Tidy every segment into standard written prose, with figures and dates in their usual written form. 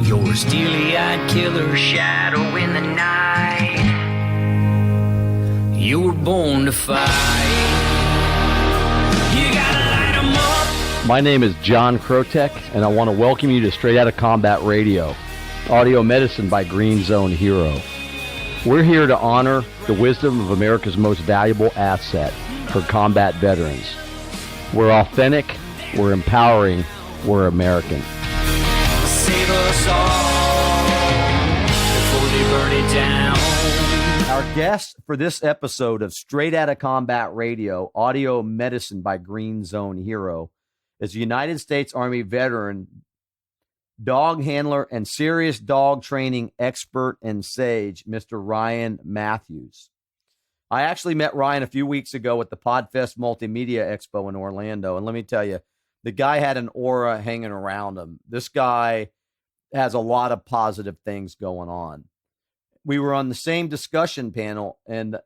You're a steely-eyed killer shadow in the night. You were born to fight. You gotta light 'em up. My name is John Krotek, and I want to welcome you to Straight Outta Combat Radio, Audi-Medicine by GreenZone Hero. We're here to honor the wisdom of America's most valuable asset for combat veterans. We're authentic, we're empowering, we're American. Save us all before they burn it down. Our guest for this episode of Straight Outta Combat Radio, Audi-Medicine by GreenZone Hero, is a United States Army veteran, dog handler, and serious dog training expert and sage, Mr. Ryan Mathews. I actually met Ryan a few weeks ago at the Podfest Multimedia Expo in Orlando, and let me tell you, the guy had an aura hanging around him. This guy has a lot of positive things going on. We were on the same discussion panel, and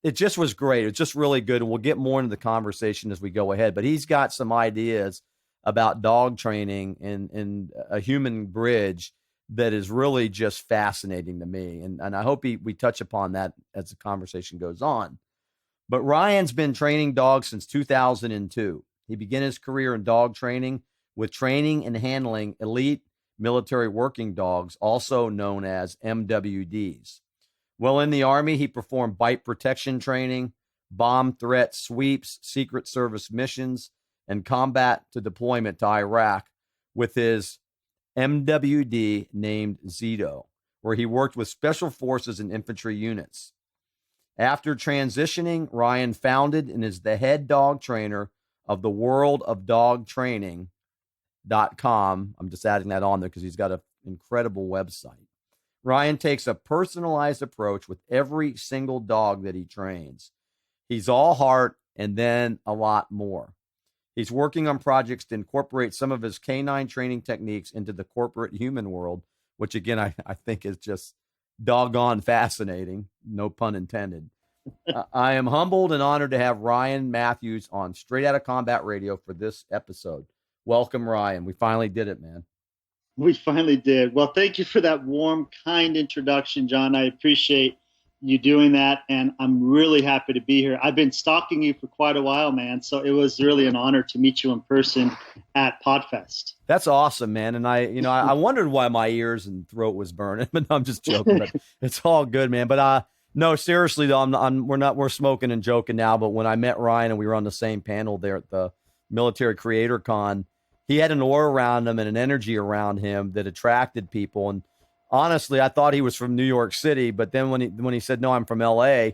it just was great. It's just really good, and we'll get more into the conversation as we go ahead. But he's got some ideas about dog training and a human bridge that is really just fascinating to me. And I hope we touch upon that as the conversation goes on. But Ryan's been training dogs since 2002. He began his career in dog training with training and handling elite military working dogs, also known as MWDs. While in the Army, he performed bite protection training, bomb threat sweeps, Secret Service missions, and combat to deployment to Iraq with his MWD named Zito, where he worked with Special Forces and Infantry units. After transitioning, Ryan founded and is the head dog trainer of the World of Dog Training.com. I'm just adding that on there because he's got an incredible website. Ryan takes a personalized approach with every single dog that he trains. He's all heart and then a lot more. He's working on projects to incorporate some of his canine training techniques into the corporate human world, which, again, I think is just doggone fascinating. No pun intended. I am humbled and honored to have Ryan Mathews on Straight Outta Combat Radio for this episode. Welcome, Ryan. We finally did it, man. We finally did. Well, thank you for that warm, kind introduction, John. I appreciate you doing that, and I'm really happy to be here. I've been stalking you for quite a while, man, so it was really an honor to meet you in person at Podfest. That's awesome, man. And I wondered why my ears and throat was burning, but I'm just joking. But it's all good, man. But no, seriously though, we're smoking and joking now. But when I met Ryan and we were on the same panel there at the Military Creator Con, he had an aura around him and an energy around him that attracted people. And honestly, I thought he was from New York City, but then when he said, no, I'm from LA,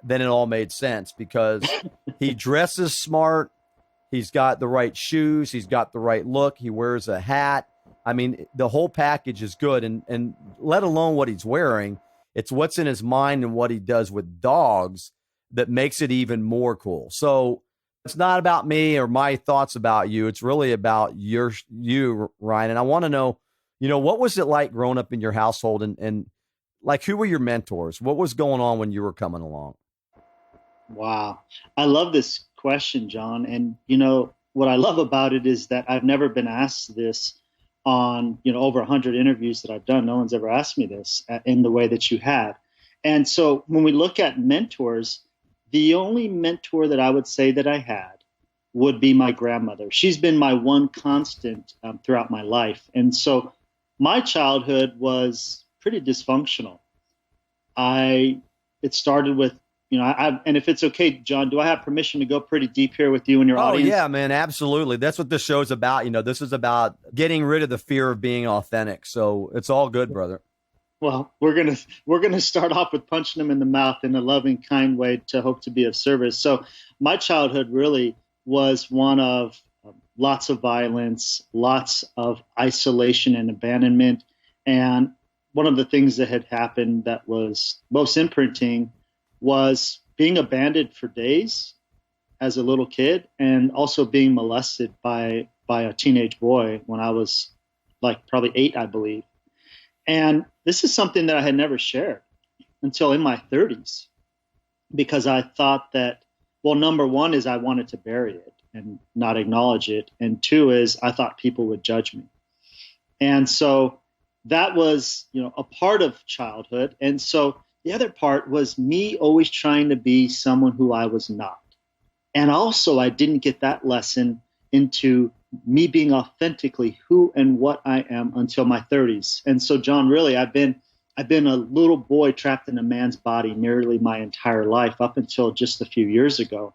then it all made sense because he dresses smart. He's got the right shoes. He's got the right look. He wears a hat. I mean, the whole package is good. And let alone what he's wearing, it's what's in his mind and what he does with dogs that makes it even more cool. So it's not about me or my thoughts about you. It's really about you, Ryan. And I want to know, what was it like growing up in your household and like, who were your mentors? What was going on when you were coming along? Wow. I love this question, John. And, what I love about it is that I've never been asked this on, over 100 interviews that I've done. No one's ever asked me this in the way that you have. And so when we look at mentors, the only mentor that I would say that I had would be my grandmother. She's been my one constant throughout my life. And so my childhood was pretty dysfunctional. It started with, and if it's okay, John, do I have permission to go pretty deep here with you and your audience? Oh, yeah, man, absolutely. That's what this show's about. This is about getting rid of the fear of being authentic. So it's all good, brother. Well, we're gonna start off with punching them in the mouth in a loving, kind way to hope to be of service. So my childhood really was one of lots of violence, lots of isolation and abandonment. And one of the things that had happened that was most imprinting was being abandoned for days as a little kid, and also being molested by a teenage boy when I was like probably 8, I believe. And this is something that I had never shared until in my 30s, because I thought that, well, number one is I wanted to bury it and not acknowledge it. And two is I thought people would judge me. And so that was, a part of childhood. And so the other part was me always trying to be someone who I was not. And also I didn't get that lesson into me being authentically who and what I am until my 30s. And so, John, really, I've been a little boy trapped in a man's body nearly my entire life up until just a few years ago.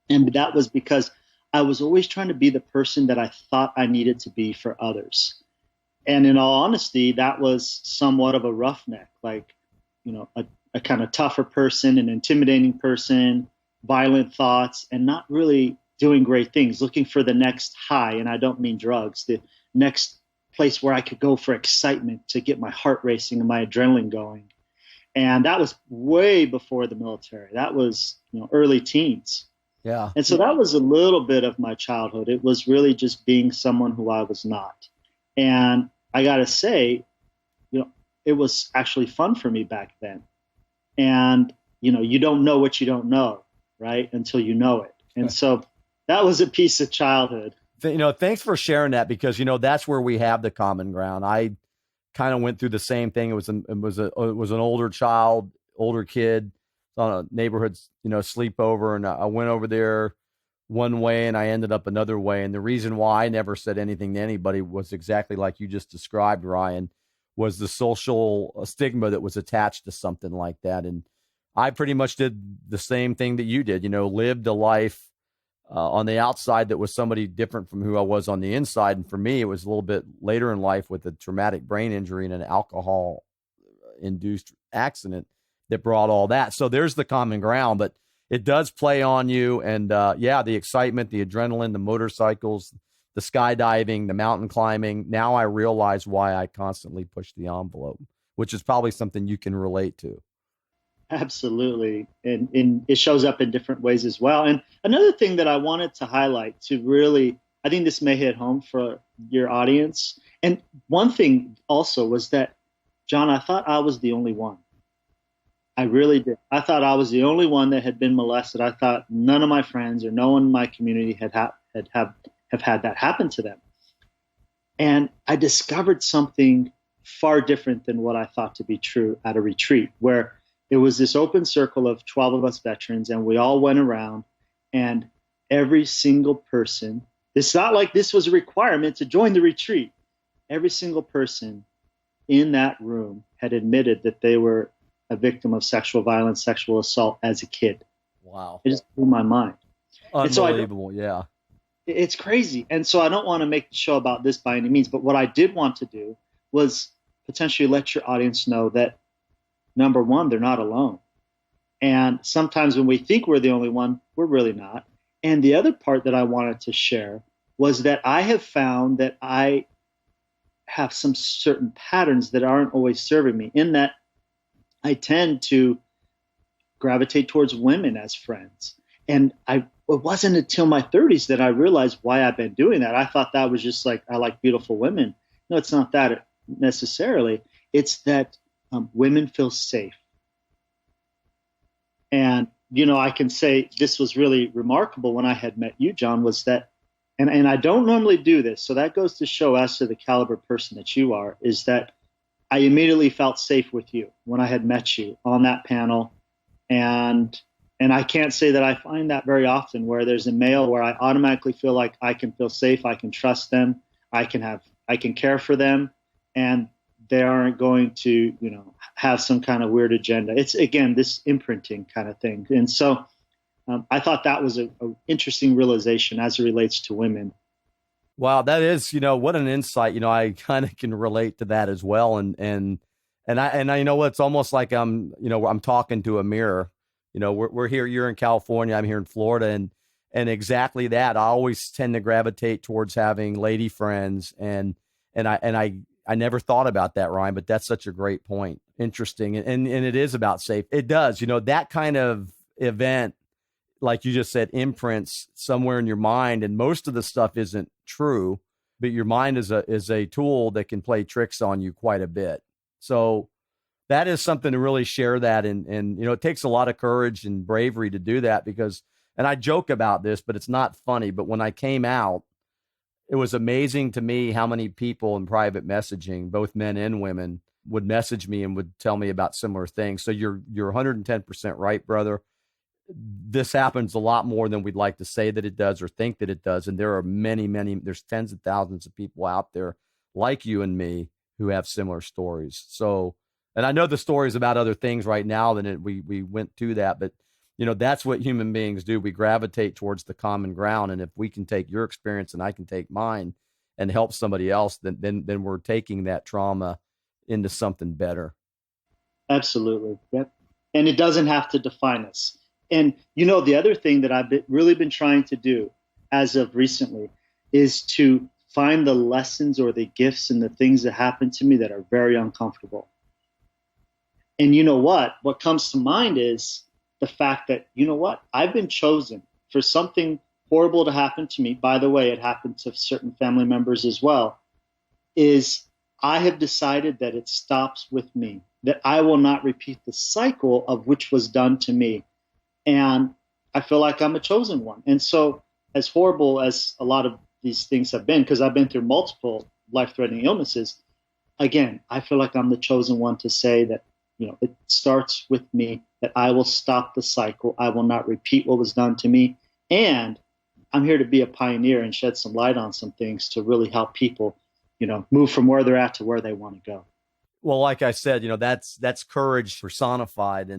And that was because I was always trying to be the person that I thought I needed to be for others. And in all honesty, that was somewhat of a roughneck, like, a kind of tougher person, an intimidating person, violent thoughts, and not really doing great things, looking for the next high. And I don't mean drugs, the next place where I could go for excitement to get my heart racing and my adrenaline going. And that was way before the military. That was, early teens. Yeah. And so that was a little bit of my childhood. It was really just being someone who I was not. And I got to say, it was actually fun for me back then. And, you don't know what you don't know, right? Until you know it. And so that was a piece of childhood. Thanks for sharing that, because, that's where we have the common ground. I kind of went through the same thing. It was an older kid on a neighborhood, sleepover. And I went over there one way and I ended up another way. And the reason why I never said anything to anybody was exactly like you just described, Ryan, was the social stigma that was attached to something like that. And I pretty much did the same thing that you did, lived a life on the outside that was somebody different from who I was on the inside. And for me, it was a little bit later in life with a traumatic brain injury and an alcohol induced accident that brought all that. So there's the common ground, but it does play on you. And the excitement, the adrenaline, the motorcycles, the skydiving, the mountain climbing. Now I realize why I constantly push the envelope, which is probably something you can relate to. Absolutely. And it shows up in different ways as well. And another thing that I wanted to highlight to really, I think this may hit home for your audience. And one thing also was that, John, I thought I was the only one. I really did. I thought I was the only one that had been molested. I thought none of my friends or no one in my community have had that happen to them. And I discovered something far different than what I thought to be true at a retreat, where it was this open circle of 12 of us veterans, and we all went around, and every single person, it's not like this was a requirement to join the retreat. Every single person in that room had admitted that they were a victim of sexual violence, sexual assault as a kid. Wow. It just blew my mind. Unbelievable. Yeah. It's crazy. And so I don't want to make the show about this by any means, but what I did want to do was potentially let your audience know that, number one, they're not alone. And sometimes when we think we're the only one, we're really not. And the other part that I wanted to share was that I have found that I have some certain patterns that aren't always serving me, in that I tend to gravitate towards women as friends. And it wasn't until my 30s that I realized why I've been doing that. I thought that was just like, I like beautiful women. No, it's not that necessarily. It's that women feel safe. And, I can say this was really remarkable when I had met you, John, was that, and I don't normally do this, so that goes to show as to the caliber person that you are, is that I immediately felt safe with you when I had met you on that panel. And I can't say that I find that very often, where there's a male where I automatically feel like I can feel safe, I can trust them, I can care for them, and they aren't going to, have some kind of weird agenda. It's, again, this imprinting kind of thing. And so I thought that was an interesting realization as it relates to women. Wow, that is, what an insight. I kind of can relate to that as well. And I it's almost like I'm talking to a mirror. We're here, you're in California, I'm here in Florida, and exactly that. I always tend to gravitate towards having lady friends, and I never thought about that, Ryan, but that's such a great point. Interesting. And it is about safe. It does, that kind of event, like you just said, imprints somewhere in your mind, and most of the stuff isn't true, but your mind is a tool that can play tricks on you quite a bit. So that is something to really share that. And it takes a lot of courage and bravery to do that, because, and I joke about this, but it's not funny, but when I came out, it was amazing to me how many people in private messaging, both men and women, would message me and would tell me about similar things. So you're 110% right, brother. This happens a lot more than we'd like to say that it does or think that it does. And there are many, there's tens of thousands of people out there like you and me who have similar stories. So, and I know the stories about other things right now, we went to that, but that's what human beings do. We gravitate towards the common ground. And if we can take your experience and I can take mine and help somebody else, then we're taking that trauma into something better. Absolutely. Yep. And it doesn't have to define us. And, the other thing that I've really been trying to do as of recently is to find the lessons or the gifts and the things that happen to me that are very uncomfortable. And you know what? What comes to mind is the fact that, I've been chosen for something horrible to happen to me. By the way, it happened to certain family members as well. Is I have decided that it stops with me, that I will not repeat the cycle of which was done to me. And I feel like I'm a chosen one. And so as horrible as a lot of these things have been, because I've been through multiple life-threatening illnesses, again, I feel like I'm the chosen one to say that, it starts with me, that I will stop the cycle. I will not repeat what was done to me. And I'm here to be a pioneer and shed some light on some things to really help people, move from where they're at to where they want to go. Well, like I said, that's courage personified.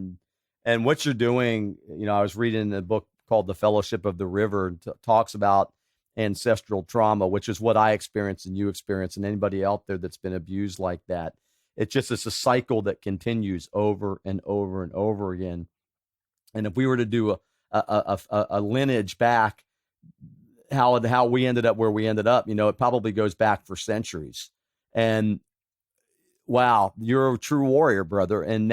And what you're doing, I was reading a book called The Fellowship of the River, and talks about ancestral trauma, which is what I experienced and you experience, and anybody out there that's been abused like that. It's a cycle that continues over and over and over again. And if we were to do a lineage back, how we ended up where we ended up, it probably goes back for centuries. And wow, you're a true warrior, brother. And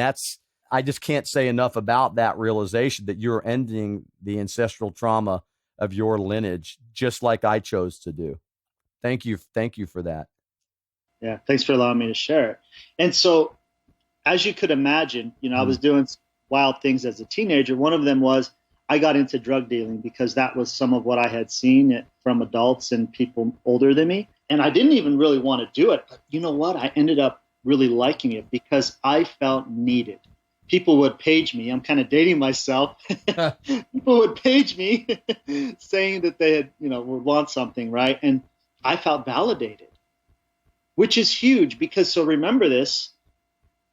I just can't say enough about that realization that you're ending the ancestral trauma of your lineage, just like I chose to do. Thank you for that. Yeah, thanks for allowing me to share it. And so, as you could imagine, I was doing wild things as a teenager. One of them was I got into drug dealing because that was some of what I had seen from adults and people older than me. And I didn't even really want to do it. But you know what? I ended up really liking it because I felt needed. People would page me. I'm kind of dating myself. People would page me saying that they had, would want something, right? And I felt validated, which is huge because, so remember this,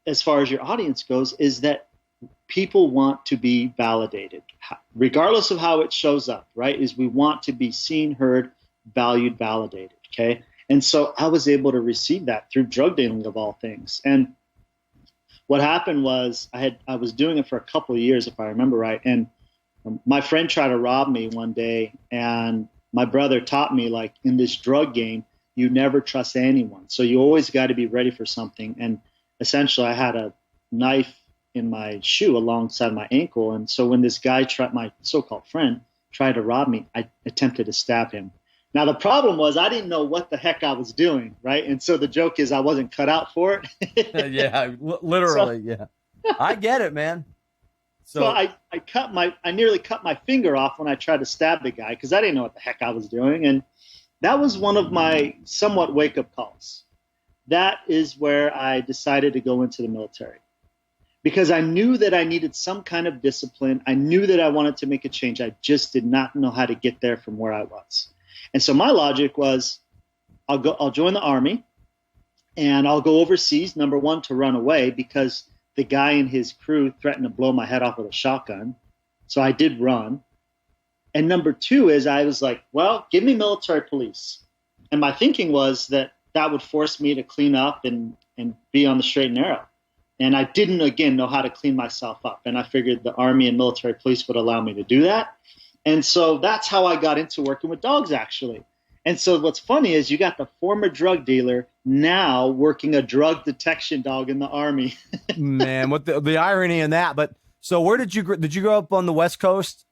as far as your audience goes, is that people want to be validated, regardless of how it shows up, right? Is we want to be seen, heard, valued, validated, okay? And so I was able to receive that through drug dealing of all things. And what happened was I was doing it for a couple of years, if I remember right. And my friend tried to rob me one day, and my brother taught me, like, in this drug game, you never trust anyone. So you always got to be ready for something. And essentially I had a knife in my shoe alongside my ankle. And so when this guy my so-called friend tried to rob me, I attempted to stab him. Now, the problem was I didn't know what the heck I was doing, right? And so the joke is I wasn't cut out for it. Yeah, literally, yeah. I get it, man. So I nearly cut my finger off when I tried to stab the guy because I didn't know what the heck I was doing. And that was one of my somewhat wake-up calls. That is where I decided to go into the military because I knew that I needed some kind of discipline. I knew that I wanted to make a change. I just did not know how to get there from where I was. And so my logic was, I'll join the Army and I'll go overseas, number one, to run away because the guy and his crew threatened to blow my head off with a shotgun. So I did run. And number two is I was like, well, give me military police. And my thinking was that would force me to clean up and be on the straight and narrow. And I didn't, again, know how to clean myself up. And I figured the Army and military police would allow me to do that. And so that's how I got into working with dogs, actually. And so what's funny is you got the former drug dealer now working a drug detection dog in the Army. Man, what the irony in that. But so where did you grow up on the West Coast?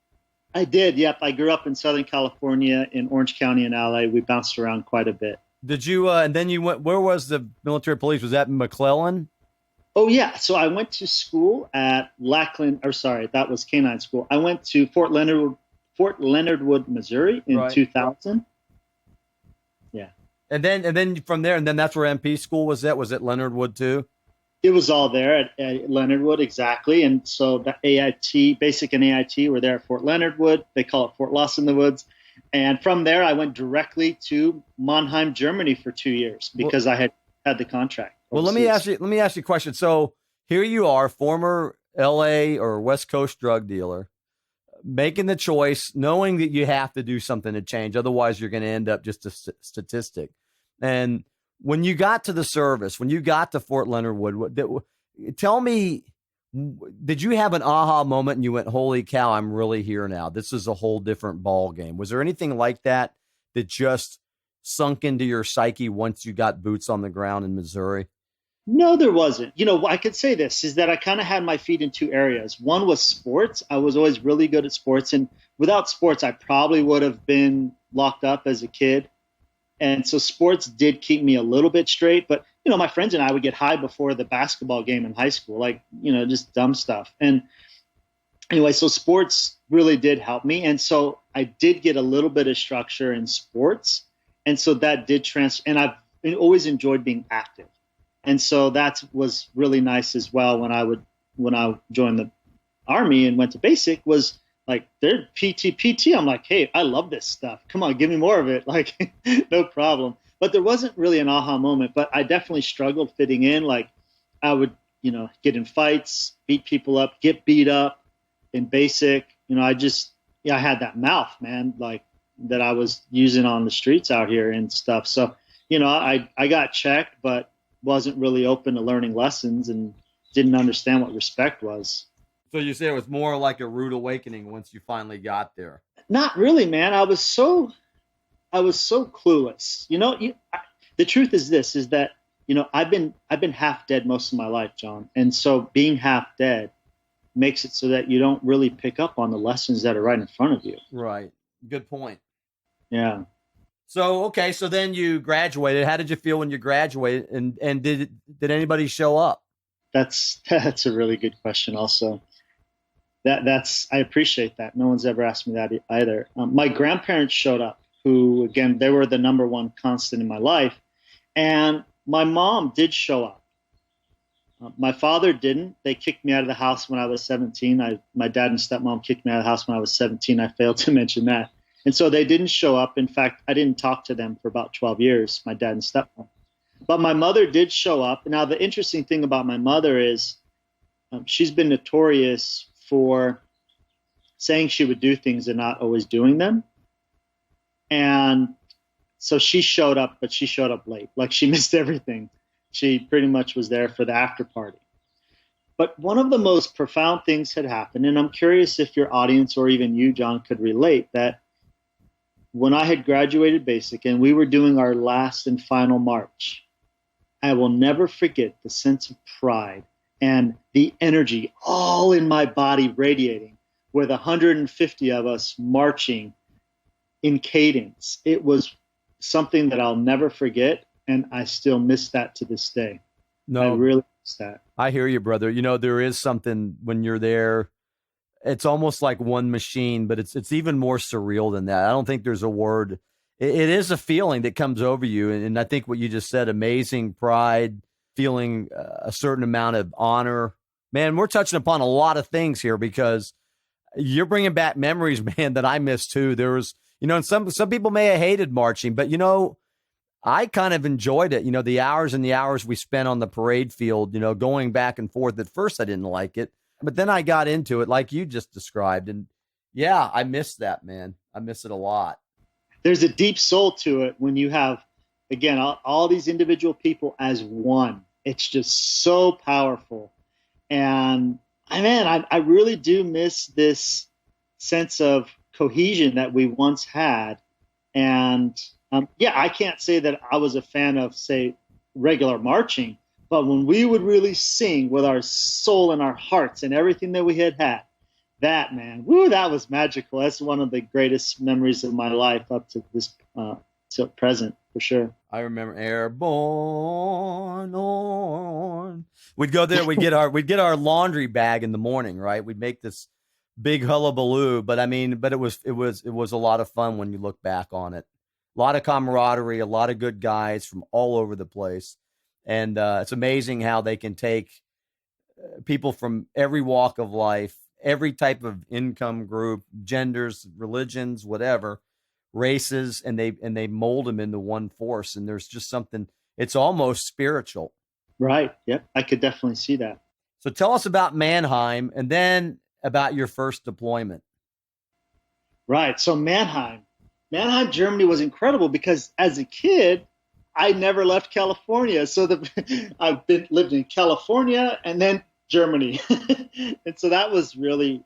I did. Yep. I grew up in Southern California, in Orange County and LA. We bounced around quite a bit. Did you, and then you went, where was the military police? Was that in McClellan? Oh, yeah. So I went to school at that was Canine School. I went to Fort Leonard Wood, Missouri in 2000. And then from there, and then that's where MP school was at? Was it Leonard Wood too? It was all there at Leonard Wood, exactly. And so the AIT, basic and AIT were there at Fort Leonard Wood. They call it Fort Lost in the Woods. And from there, I went directly to Mannheim, Germany for 2 years because I had the contract. Well, let me ask you a question. So here you are, former LA or West Coast drug dealer, making the choice, knowing that you have to do something to change. Otherwise, you're going to end up just a statistic. And when you got to the service, when you got to Fort Leonard Wood, tell me, did you have an aha moment and you went, holy cow, I'm really here now. This is a whole different ball game. Was there anything like that just sunk into your psyche once you got boots on the ground in Missouri? No, there wasn't. I could say this is that I kind of had my feet in two areas. One was sports. I was always really good at sports. And without sports, I probably would have been locked up as a kid. And so sports did keep me a little bit straight. But, my friends and I would get high before the basketball game in high school, like, just dumb stuff. And anyway, so sports really did help me. And so I did get a little bit of structure in sports. And so that did and I've always enjoyed being active. And so that was really nice as well when I joined the Army and went to basic was like, they're PT. I'm like, hey, I love this stuff. Come on, give me more of it. Like, no problem. But there wasn't really an aha moment, but I definitely struggled fitting in. Like I would, get in fights, beat people up, get beat up in basic. I had that mouth, man, like that I was using on the streets out here and stuff. So, I got checked, but wasn't really open to learning lessons and didn't understand what respect was. So you say it was more like a rude awakening once you finally got there? Not really, man. I was so clueless. The truth is this, is that, I've been half dead most of my life, John. And so being half dead makes it so that you don't really pick up on the lessons that are right in front of you. Right. Good point. Yeah. So, okay. So then you graduated. How did you feel when you graduated? And did anybody show up? That's a really good question. Also, I appreciate that. No one's ever asked me that either. My grandparents showed up, who, again, they were the number one constant in my life. And my mom did show up. My father didn't. They kicked me out of the house when I was 17. My dad and stepmom kicked me out of the house when I was 17. I failed to mention that. And so they didn't show up. In fact, I didn't talk to them for about 12 years, my dad and stepmom. But my mother did show up. Now, the interesting thing about my mother is she's been notorious for saying she would do things and not always doing them. And so she showed up, but she showed up late. Like she missed everything. She pretty much was there for the after party. But one of the most profound things had happened, and I'm curious if your audience or even you, John, could relate, that when I had graduated basic and we were doing our last and final march, I will never forget the sense of pride and the energy all in my body radiating with 150 of us marching in cadence. It was something that I'll never forget, and I still miss that to this day. No, I really miss that. I hear you, brother. There is something when you're there. It's almost like one machine, but it's even more surreal than that. I don't think there's a word. It is a feeling that comes over you. And I think what you just said, amazing pride, feeling a certain amount of honor. Man, we're touching upon a lot of things here because you're bringing back memories, man, that I miss too. There was, and some people may have hated marching, but, I kind of enjoyed it. The hours and the hours we spent on the parade field, going back and forth. At first, I didn't like it. But then I got into it like you just described. And yeah, I miss that, man. I miss it a lot. There's a deep soul to it when you have, again, all these individual people as one. It's just so powerful. And I really do miss this sense of cohesion that we once had. And I can't say that I was a fan of, say, regular marching. But when we would really sing with our soul and our hearts and everything that we had, that, man, that was magical. That's one of the greatest memories of my life up to this till present, for sure. I remember Airborne on. We'd go there. We'd get our laundry bag in the morning, right? We'd make this big hullabaloo. But it was a lot of fun when you look back on it. A lot of camaraderie, a lot of good guys from all over the place. And it's amazing how they can take people from every walk of life, every type of income group, genders, religions, whatever, races, and they mold them into one force. And there's just something, it's almost spiritual. Right. Yep. I could definitely see that. So tell us about Mannheim and then about your first deployment. Right. So Mannheim, Germany was incredible because as a kid, I never left California. So I've lived in California and then Germany. And so that was really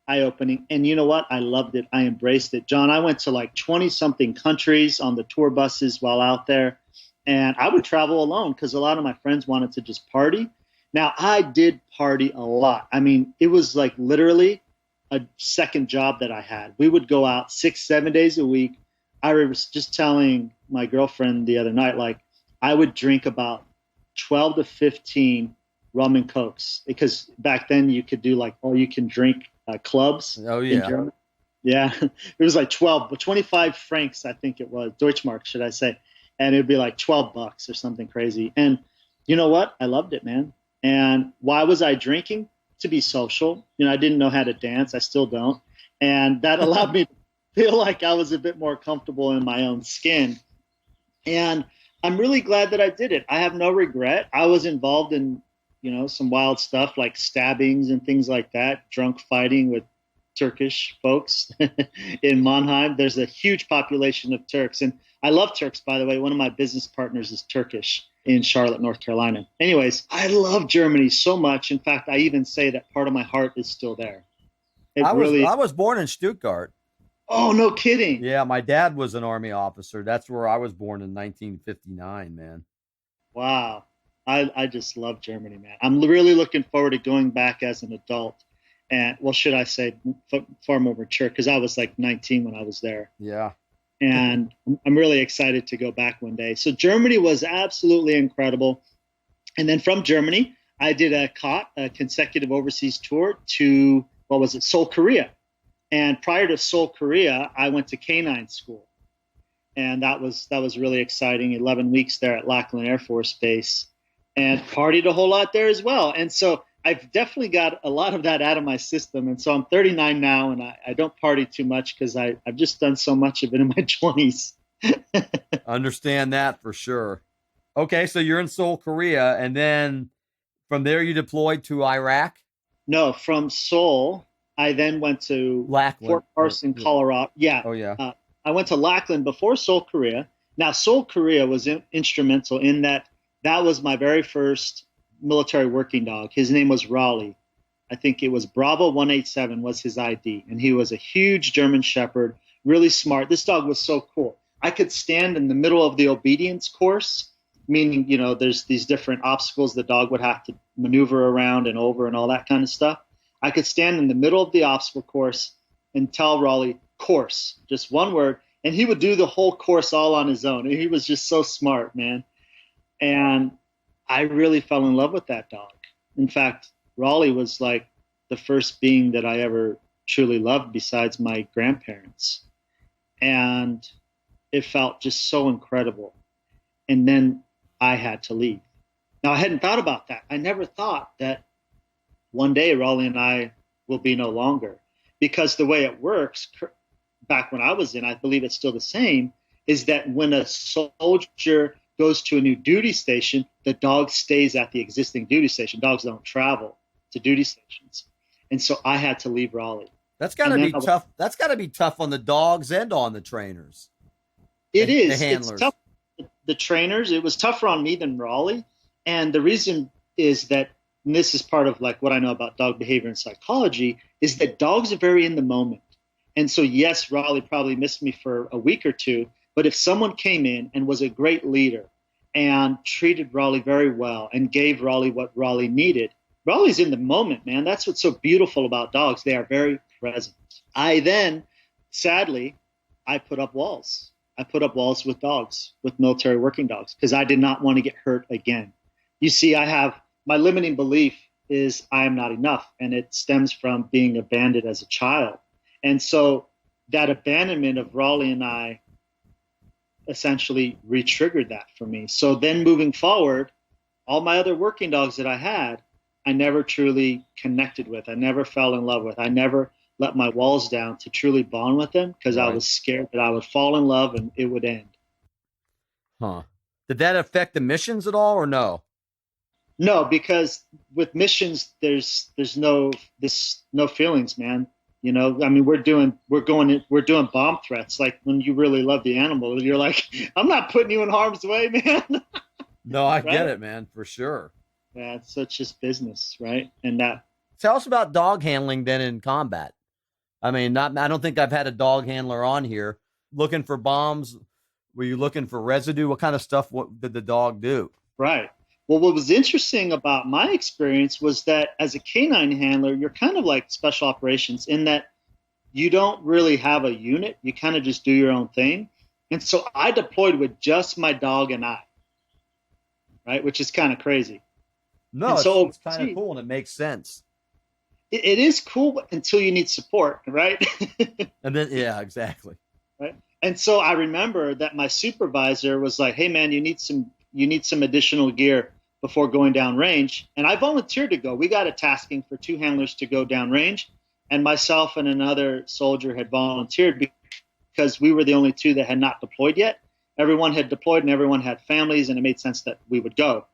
eye-opening. And you know what? I loved it. I embraced it. John, I went to like 20-something countries on the tour buses while out there. And I would travel alone because a lot of my friends wanted to just party. Now, I did party a lot. I mean, it was like literally a second job that I had. We would go out 6-7 days a week. I was just telling my girlfriend the other night, like I would drink about 12 to 15 rum and cokes because back then you could do like all you can drink clubs. Oh, yeah. In Germany. Yeah. It was like 25 francs, I think it was, Deutschmark, should I say. And it'd be like $12 or something crazy. And you know what? I loved it, man. And why was I drinking? To be social. You know, I didn't know how to dance. I still don't. And that allowed me to feel like I was a bit more comfortable in my own skin. And I'm really glad that I did it. I have no regret. I was involved in, you know, some wild stuff like stabbings and things like that, drunk fighting with Turkish folks in Mannheim. There's a huge population of Turks. And I love Turks, by the way. One of my business partners is Turkish in Charlotte, North Carolina. Anyways, I love Germany so much. In fact, I even say that part of my heart is still there. I was born in Stuttgart. Oh, no kidding. Yeah, my dad was an Army officer. That's where I was born in 1959, man. Wow. I just love Germany, man. I'm really looking forward to going back as an adult. And, well, should I say far more mature, because I was like 19 when I was there. Yeah. And I'm really excited to go back one day. So Germany was absolutely incredible. And then from Germany, I did a consecutive overseas tour to, Seoul, Korea. And prior to Seoul, Korea, I went to canine school. And that was really exciting. 11 weeks there at Lackland Air Force Base and partied a whole lot there as well. And so I've definitely got a lot of that out of my system. And so I'm 39 now, and I don't party too much because I've just done so much of it in my 20s. Understand that for sure. Okay, so you're in Seoul, Korea, and then from there you deployed to Iraq? No, from Seoul, I then went to Lackland. Fort Carson, Colorado. Yeah. Oh, yeah. I went to Lackland before Seoul, Korea. Now, Seoul, Korea was instrumental in that was my very first military working dog. His name was Raleigh. I think it was Bravo 187 was his ID. And he was a huge German Shepherd, really smart. This dog was so cool. I could stand in the middle of the obedience course, meaning, you know, there's these different obstacles the dog would have to maneuver around and over and all that kind of stuff. I could stand in the middle of the obstacle course and tell Raleigh, course, just one word. And he would do the whole course all on his own. And he was just so smart, man. And I really fell in love with that dog. In fact, Raleigh was like the first being that I ever truly loved besides my grandparents. And it felt just so incredible. And then I had to leave. Now, I hadn't thought about that. I never thought that one day Raleigh and I will be no longer. Because the way it works, back when I was in, I believe it's still the same, is that when a soldier goes to a new duty station, the dog stays at the existing duty station. Dogs don't travel to duty stations. And so I had to leave Raleigh. That's got to be tough. That's got to be tough on the dogs and on the trainers. It is. The handlers. It's tough. The trainers, it was tougher on me than Raleigh. And the reason is that, and this is part of like what I know about dog behavior and psychology, is that dogs are very in the moment. And so, yes, Raleigh probably missed me for a week or two, but if someone came in and was a great leader and treated Raleigh very well and gave Raleigh what Raleigh needed, Raleigh's in the moment, man. That's what's so beautiful about dogs. They are very present. I then, sadly, I put up walls. I put up walls with dogs, with military working dogs, because I did not want to get hurt again. You see, my limiting belief is I am not enough, and it stems from being abandoned as a child. And so that abandonment of Raleigh and I essentially re-triggered that for me. So then moving forward, all my other working dogs that I had, I never truly connected with. I never fell in love with. I never let my walls down to truly bond with them because I was scared that I would fall in love and it would end. Huh. Did that affect the missions at all or no? No, because with missions, there's no feelings, man. You know, I mean, we're doing bomb threats. Like when you really love the animal, you're like, I'm not putting you in harm's way, man. No, I get it, man, for sure. Yeah, so it's just business, right? And that. Tell us about dog handling then in combat. I mean, I don't think I've had a dog handler on here. Looking for bombs? Were you looking for residue? What kind of stuff did the dog do? Right. Well, what was interesting about my experience was that as a canine handler, you're kind of like special operations in that you don't really have a unit. You kind of just do your own thing. And so I deployed with just my dog and I, right? Which is kind of crazy. No, it's kind of cool and it makes sense. It is cool until you need support, right? And then, yeah, exactly. Right. And so I remember that my supervisor was like, "Hey, man, you need some additional gear before going down range." And I volunteered to go. We got a tasking for 2 handlers to go down range, and myself and another soldier had volunteered because we were the only 2 that had not deployed yet. Everyone had deployed and everyone had families, and it made sense that we would go.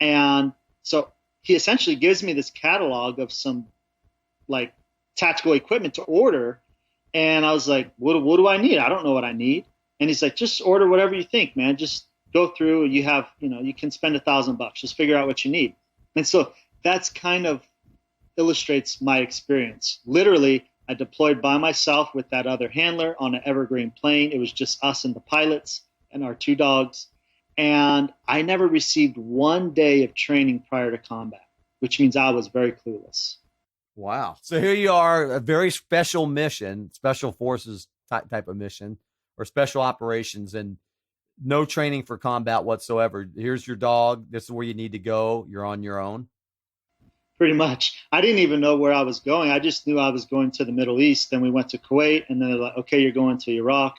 And so he essentially gives me this catalog of some like tactical equipment to order. And I was like, what do I need? I don't know what I need. And he's like, just order whatever you think, man. Just go through. You have, you can spend $1,000. Just figure out what you need. And so that's kind of illustrates my experience. Literally, I deployed by myself with that other handler on an evergreen plane. It was just us and the pilots and our 2 dogs. And I never received 1 day of training prior to combat, which means I was very clueless. Wow. So here you are, a very special mission, special forces type of mission or special operations, and no training for combat whatsoever. Here's your dog. This is where you need to go. You're on your own. Pretty much. I didn't even know where I was going. I just knew I was going to the Middle East. Then we went to Kuwait, and then they're like, okay, you're going to Iraq.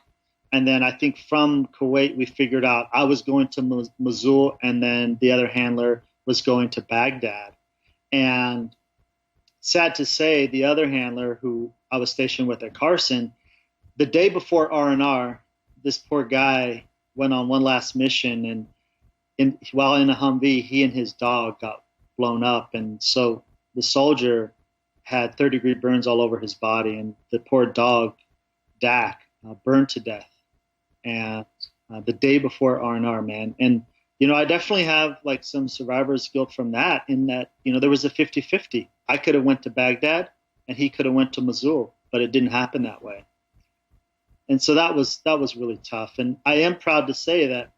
And then I think from Kuwait, we figured out I was going to Mosul, and then the other handler was going to Baghdad. And sad to say, the other handler who I was stationed with at Carson, the day before R&R, this poor guy went on one last mission, and while in a Humvee, he and his dog got blown up. And so the soldier had 3rd-degree burns all over his body, and the poor dog, Dak, burned to death. And the day before R&R, man. And, I definitely have like some survivor's guilt from that, in that, there was a 50-50. I could have went to Baghdad and he could have went to Mosul, but it didn't happen that way. And so that was really tough. And I am proud to say that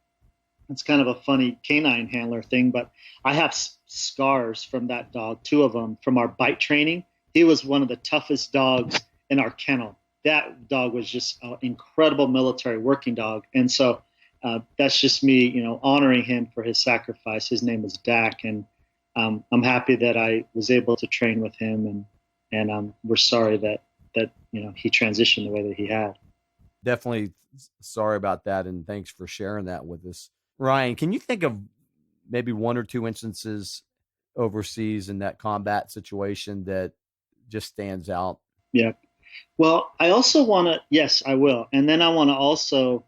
it's kind of a funny canine handler thing, but I have scars from that dog, 2 of them from our bite training. He was one of the toughest dogs in our kennel. That dog was just an incredible military working dog. And so that's just me, honoring him for his sacrifice. His name was Dak, and I'm happy that I was able to train with him, and we're sorry that he transitioned the way that he had. Definitely sorry about that, and thanks for sharing that with us. Ryan, can you think of maybe 1 or 2 instances overseas in that combat situation that just stands out? Yeah. Well, I also want to, yes, I will. And then I want to also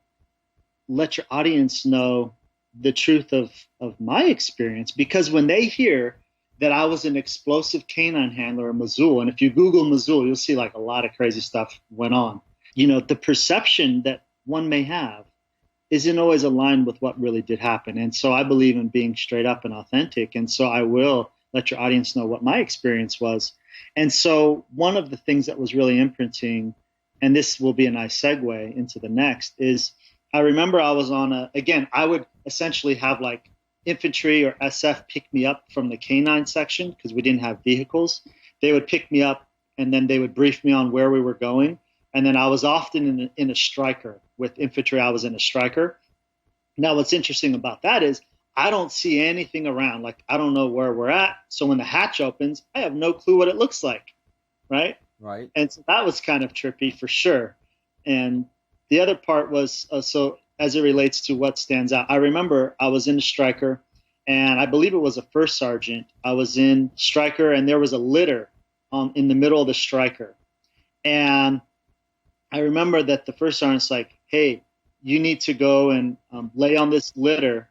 let your audience know the truth of my experience, because when they hear that I was an explosive canine handler in Mosul, and if you Google Mosul, you'll see like a lot of crazy stuff went on. The perception that one may have isn't always aligned with what really did happen. And so I believe in being straight up and authentic. And so I will let your audience know what my experience was. And so one of the things that was really imprinting, and this will be a nice segue into the next, is I remember I was on I would essentially have like infantry or SF pick me up from the canine section because we didn't have vehicles. They would pick me up and then they would brief me on where we were going. And then I was often in a striker. With infantry, I was in a striker. Now, what's interesting about that is I don't see anything around. Like, I don't know where we're at. So when the hatch opens, I have no clue what it looks like, right? Right. And so that was kind of trippy for sure. And the other part was, so as it relates to what stands out. I remember I was in a striker, and I believe it was a first sergeant. I was in striker, and there was a litter in the middle of the striker. And I remember that the first sergeant's like, hey, you need to go and lay on this litter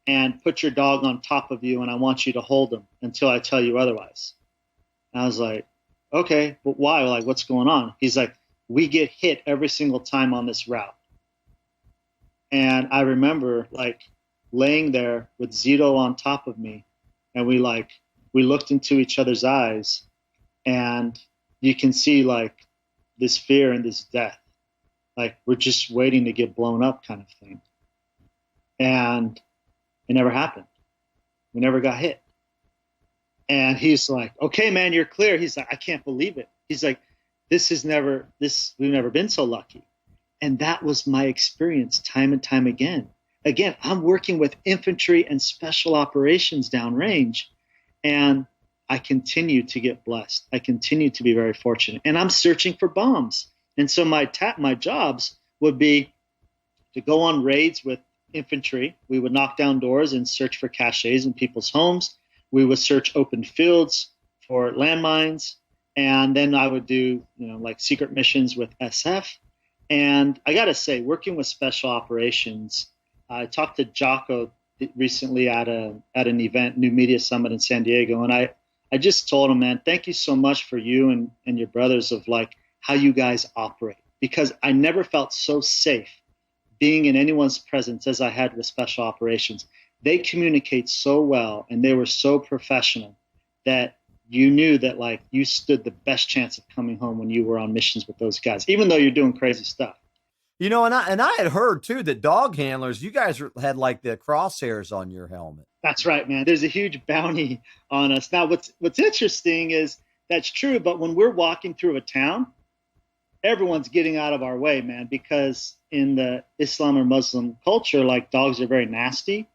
and put your dog on top of you, and I want you to hold him until I tell you otherwise. And I was like, okay, but why? Like, what's going on? He's like, we get hit every single time on this route. And I remember like laying there with Zito on top of me, and we looked into each other's eyes, and you can see like this fear and this death. Like, we're just waiting to get blown up kind of thing. And it never happened. We never got hit. And he's like, okay, man, you're clear. He's like, I can't believe it. He's like, we've never been so lucky. And that was my experience time and time again. Again, I'm working with infantry and special operations downrange, and I continue to get blessed. I continue to be very fortunate, and I'm searching for bombs. And so my jobs would be to go on raids with infantry. We would knock down doors and search for caches in people's homes. We would search open fields for landmines. And then I would do, like secret missions with SF. And I got to say, working with special operations, I talked to Jocko recently at an event, New Media Summit in San Diego. And I just told him, man, thank you so much for you and your brothers of like how you guys operate, because I never felt so safe being in anyone's presence as I had with special operations. They communicate so well, and they were so professional that you knew that like you stood the best chance of coming home when you were on missions with those guys, even though you're doing crazy stuff. And I had heard too that dog handlers, you guys had like the crosshairs on your helmet. That's right, man. There's a huge bounty on us. Now, what's interesting is that's true, but when we're walking through a town, everyone's getting out of our way, man, because in the Islam or Muslim culture, like dogs are very nasty.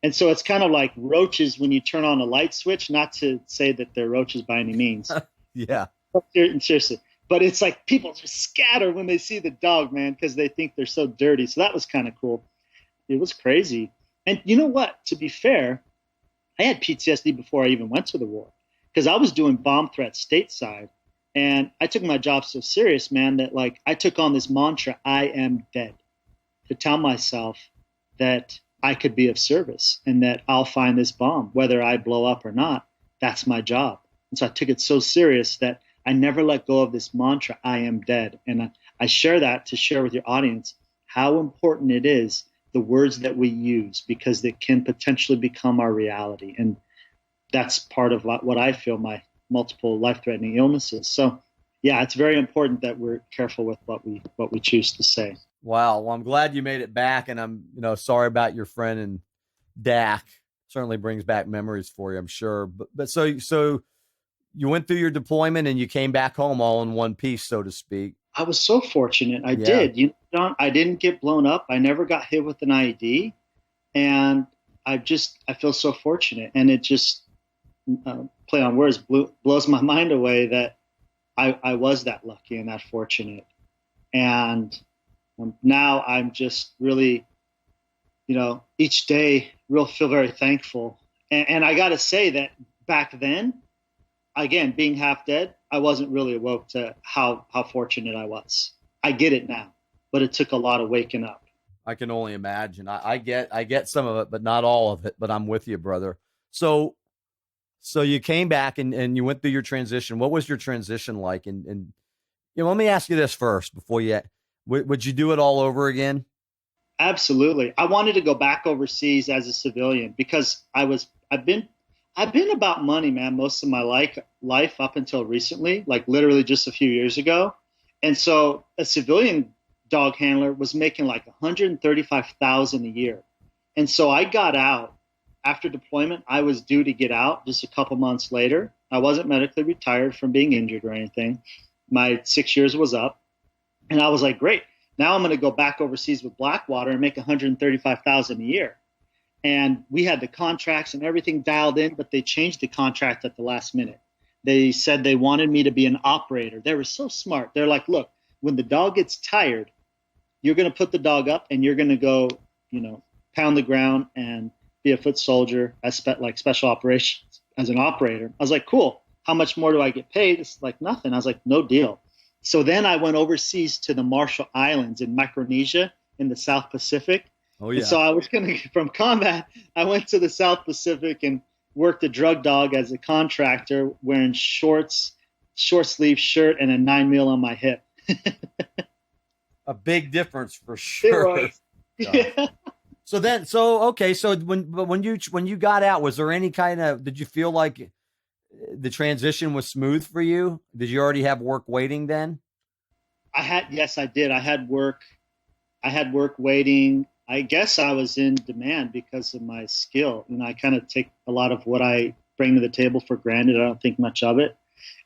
And so it's kind of like roaches when you turn on a light switch, not to say that they're roaches by any means. Yeah. Seriously. But it's like people just scatter when they see the dog, man, because they think they're so dirty. So that was kind of cool. It was crazy. And you know what? To be fair, I had PTSD before I even went to the war, because I was doing bomb threats stateside. And I took my job so serious, man, that like I took on this mantra, I am dead, to tell myself that I could be of service and that I'll find this bomb, whether I blow up or not. That's my job. And so I took it so serious that I never let go of this mantra, I am dead. And I share that to share with your audience how important it is, the words that we use, because they can potentially become our reality. And that's part of what I feel my multiple life-threatening illnesses. So yeah, it's very important that we're careful with what we choose to say. Wow. Well, I'm glad you made it back, and I'm, sorry about your friend and Dak. Certainly brings back memories for you, I'm sure. But so you went through your deployment and you came back home all in one piece, so to speak. I was so fortunate. I did. John, I didn't get blown up. I never got hit with an IED, and I feel so fortunate. And it just play on words blows my mind away that I was that lucky and that fortunate. And now I'm just really, each day feel very thankful. And I got to say that back then, again, being half dead, I wasn't really awoke to how fortunate I was. I get it now, but it took a lot of waking up. I can only imagine. I get some of it, but not all of it. But I'm with you, brother. So you came back and you went through your transition. What was your transition like? And let me ask you this first before would you do it all over again? Absolutely. I wanted to go back overseas as a civilian because I've been about money, man, most of my life up until recently, like literally just a few years ago. And so a civilian dog handler was making like $135,000 a year. And so I got out after deployment. I was due to get out just a couple months later. I wasn't medically retired from being injured or anything. My 6 years was up. And I was like, great. Now I'm going to go back overseas with Blackwater and make $135,000 a year. And we had the contracts and everything dialed in, but they changed the contract at the last minute. They said they wanted me to be an operator. They were so smart. They're like, look, when the dog gets tired, you're going to put the dog up and you're going to go, pound the ground and be a foot soldier as like special operations as an operator. I was like, cool. How much more do I get paid? It's like nothing. I was like, no deal. So then I went overseas to the Marshall Islands in Micronesia in the South Pacific. Oh, yeah. And so I was going to, from combat, I went to the South Pacific and worked a drug dog as a contractor wearing shorts, short sleeve shirt, and a 9mm on my hip. A big difference for sure. Yeah. So when you got out, was there any did you feel like the transition was smooth for you? Did you already have work waiting then? Yes, I did. I had work waiting. I guess I was in demand because of my skill. I kind of take a lot of what I bring to the table for granted. I don't think much of it.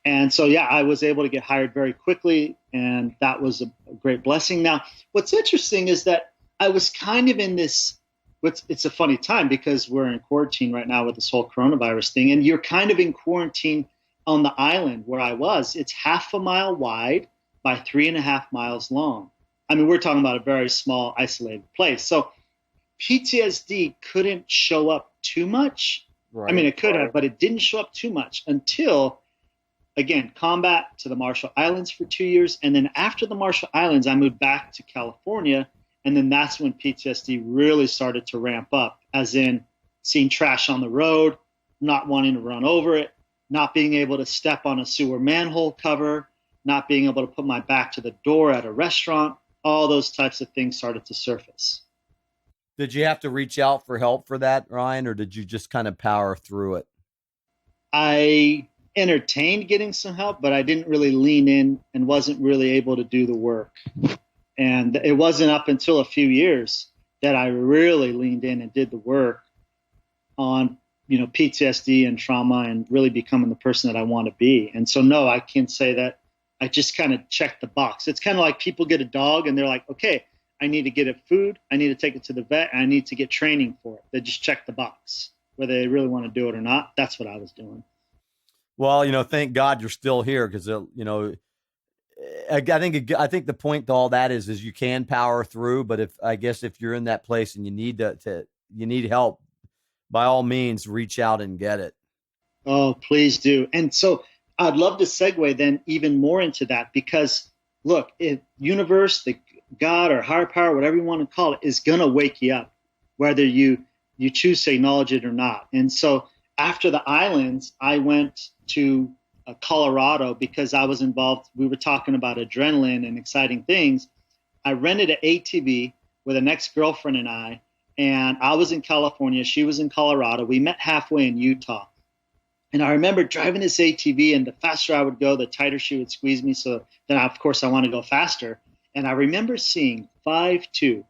And so, yeah, I was able to get hired very quickly, and that was a great blessing. Now, what's interesting is that I was kind of in this, it's a funny time because we're in quarantine right now with this whole coronavirus thing, and you're kind of in quarantine on the island where I was. It's 1/2 mile wide by 3.5 miles long. I mean, we're talking about a very small, isolated place. So PTSD couldn't show up too much. Right. I mean, it could have, but it didn't show up too much until, again, combat to the Marshall Islands for 2 years. And then after the Marshall Islands, I moved back to California. And then that's when PTSD really started to ramp up, as in seeing trash on the road, not wanting to run over it, not being able to step on a sewer manhole cover, not being able to put my back to the door at a restaurant. All those types of things started to surface. Did you have to reach out for help for that, Ryan, or did you just kind of power through it? I entertained getting some help, but I didn't really lean in and wasn't really able to do the work. And it wasn't up until a few years that I really leaned in and did the work on, PTSD and trauma and really becoming the person that I want to be. And so, no, I can say that I just kind of checked the box. It's kind of like people get a dog and they're like, okay, I need to get it food. I need to take it to the vet. And I need to get training for it. They just check the box, whether they really want to do it or not. That's what I was doing. Well, thank God you're still here because, I think the point to all that is you can power through. But if you're in that place and you need you need help, by all means, reach out and get it. Oh, please do. And so I'd love to segue then even more into that because, look, if universe, the God or higher power, whatever you want to call it, is going to wake you up, whether you choose to acknowledge it or not. And so after the islands, I went to Colorado because I was involved. We were talking about adrenaline and exciting things. I rented an ATV with an ex-girlfriend and I was in California. She was in Colorado. We met halfway in Utah. And I remember driving this ATV, and the faster I would go, the tighter she would squeeze me. So then, of course, I want to go faster. And I remember seeing 52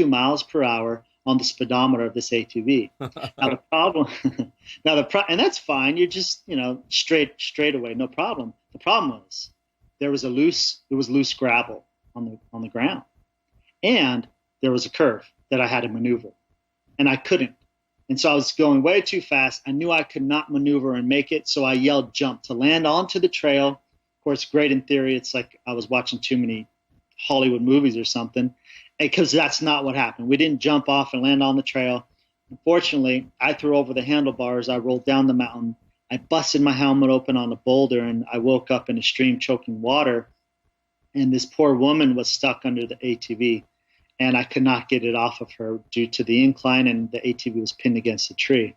miles per hour on the speedometer of this ATV. Now the problem, and that's fine. You're just, straight away, no problem. The problem was there was loose gravel on the ground, and there was a curve that I had to maneuver, and I couldn't. And so I was going way too fast. I knew I could not maneuver and make it. So I yelled jump to land onto the trail. Of course, great in theory. It's like I was watching too many Hollywood movies or something, because that's not what happened. We didn't jump off and land on the trail. Unfortunately, I threw over the handlebars. I rolled down the mountain. I busted my helmet open on a boulder, and I woke up in a stream choking water. And this poor woman was stuck under the ATV. And I could not get it off of her due to the incline, and the ATV was pinned against a tree.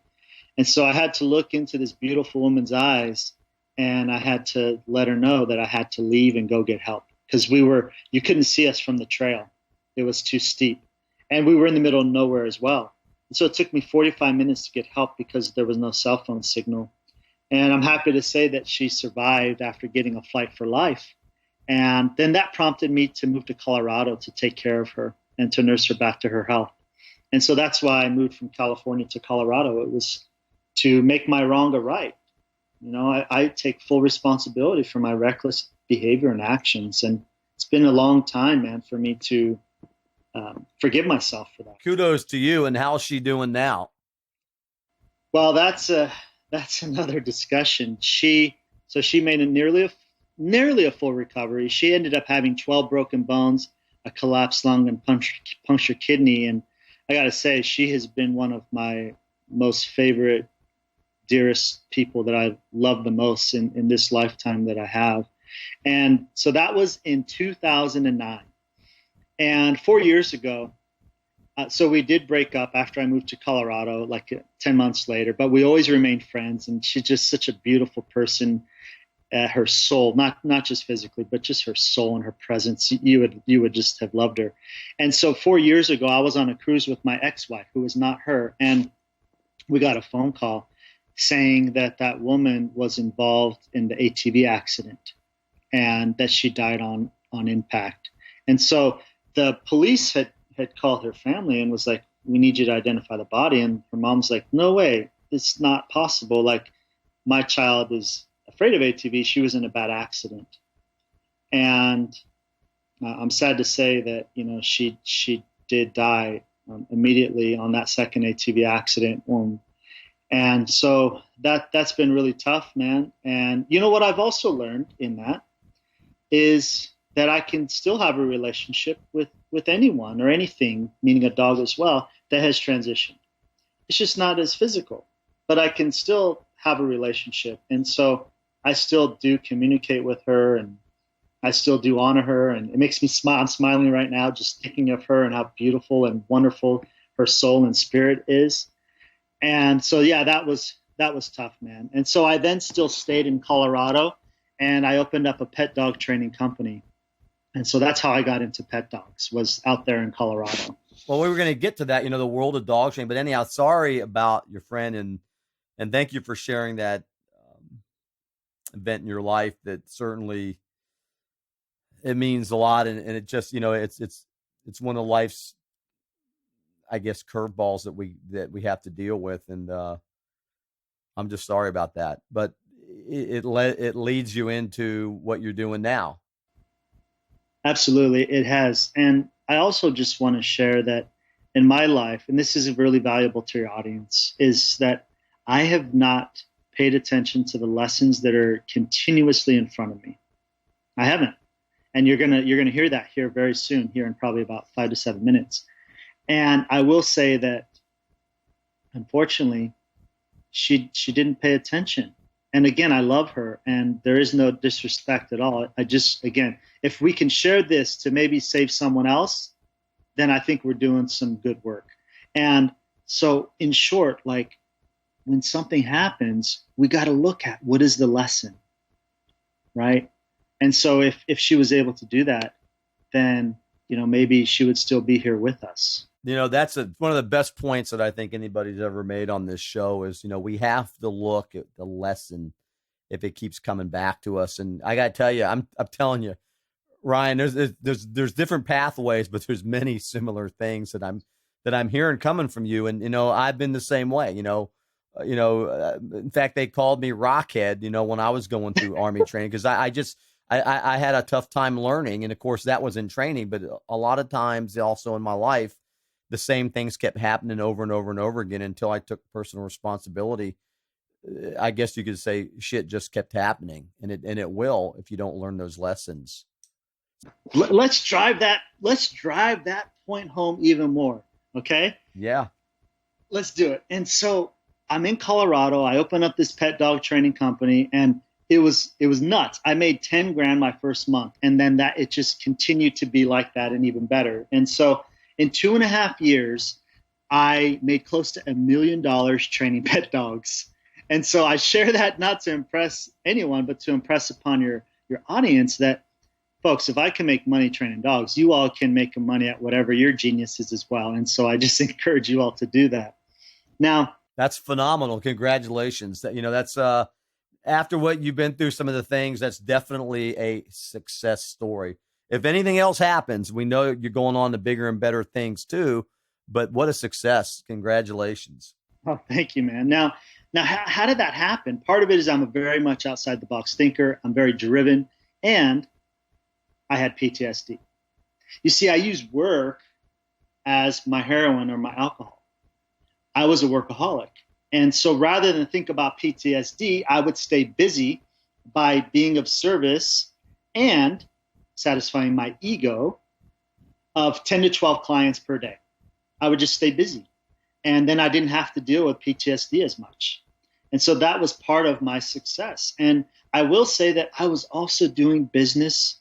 And so I had to look into this beautiful woman's eyes, and I had to let her know that I had to leave and go get help because you couldn't see us from the trail. It was too steep. And we were in the middle of nowhere as well. And so it took me 45 minutes to get help because there was no cell phone signal. And I'm happy to say that she survived after getting a flight for life. And then that prompted me to move to Colorado to take care of her and to nurse her back to her health. And so that's why I moved from California to Colorado. It was to make my wrong a right. I take full responsibility for my reckless behavior and actions. And it's been a long time, man, for me to forgive myself for that. Kudos to you. And how's she doing now? Well, that's another discussion. She made nearly a full recovery. She ended up having 12 broken bones, a collapsed lung and punctured kidney. And I got to say, she has been one of my most favorite, dearest people that I love the most in this lifetime that I have. And so that was in 2009. And 4 years ago, so we did break up after I moved to Colorado, like 10 months later, but we always remained friends. And she's just such a beautiful person. Her soul, not just physically, but just her soul and her presence. You would just have loved her. And so 4 years ago, I was on a cruise with my ex-wife, who was not her. And we got a phone call saying that that woman was involved in the ATV accident and that she died on impact. And so the police had called her family and was like, we need you to identify the body. And her mom's like, no way, it's not possible. Like, my child is afraid of ATV. She was in a bad accident. And I'm sad to say that, she did die immediately on that second ATV accident. And so that's been really tough, man. And you know what I've also learned in that is that I can still have a relationship with anyone or anything, meaning a dog as well, that has transitioned. It's just not as physical, but I can still have a relationship. And so I still do communicate with her, and I still do honor her. And it makes me smile. I'm smiling right now just thinking of her and how beautiful and wonderful her soul and spirit is. And so, yeah, that was tough, man. And so I then still stayed in Colorado, and I opened up a pet dog training company. And so that's how I got into pet dogs, was out there in Colorado. Well, we were going to get to that, the world of dog training. But anyhow, sorry about your friend, and thank you for sharing that event in your life. That certainly, it means a lot, and it just, it's one of life's, I guess, curveballs that we have to deal with, and I'm just sorry about that. But it leads you into what you're doing now. Absolutely, it has. And I also just want to share that in my life, and this is really valuable to your audience, is that I have not paid attention to the lessons that are continuously in front of me. I haven't. And you're gonna hear that here very soon, here in probably about 5 to 7 minutes. And I will say that, unfortunately, she didn't pay attention. And again, I love her, and there is no disrespect at all. I just, again, if we can share this to maybe save someone else, then I think we're doing some good work. And so, in short, like, when something happens, we got to look at what is the lesson, right? And so if she was able to do that, then, maybe she would still be here with us. That's one of the best points that I think anybody's ever made on this show is, we have to look at the lesson if it keeps coming back to us. And I got to tell you, I'm telling you, Ryan, there's different pathways, but there's many similar things that I'm hearing coming from you. And, I've been the same way, in fact, they called me Rockhead, when I was going through Army training, because I had a tough time learning. And of course that was in training, but a lot of times also in my life, the same things kept happening over and over and over again until I took personal responsibility. I guess you could say shit just kept happening, and it will if you don't learn those lessons. Let's drive that point home even more. Okay. Yeah. Let's do it. And so I'm in Colorado. I opened up this pet dog training company, and it was nuts. I made 10 grand my first month, and then it just continued to be like that and even better. And so in 2.5 years, I made close to $1 million training pet dogs. And so I share that not to impress anyone, but to impress upon your audience that, folks, if I can make money training dogs, you all can make money at whatever your genius is as well. And so I just encourage you all to do that. Now, that's phenomenal. Congratulations. That's after what you've been through, some of the things, that's definitely a success story. If anything else happens, we know you're going on to bigger and better things too, but what a success. Congratulations. Oh, thank you, man. Now, how did that happen? Part of it is I'm a very much outside the box thinker. I'm very driven, and I had PTSD. You see, I used work as my heroin or my alcohol. I was a workaholic. And so rather than think about PTSD, I would stay busy by being of service and satisfying my ego of 10 to 12 clients per day. I would just stay busy. And then I didn't have to deal with PTSD as much. And so that was part of my success. And I will say that I was also doing business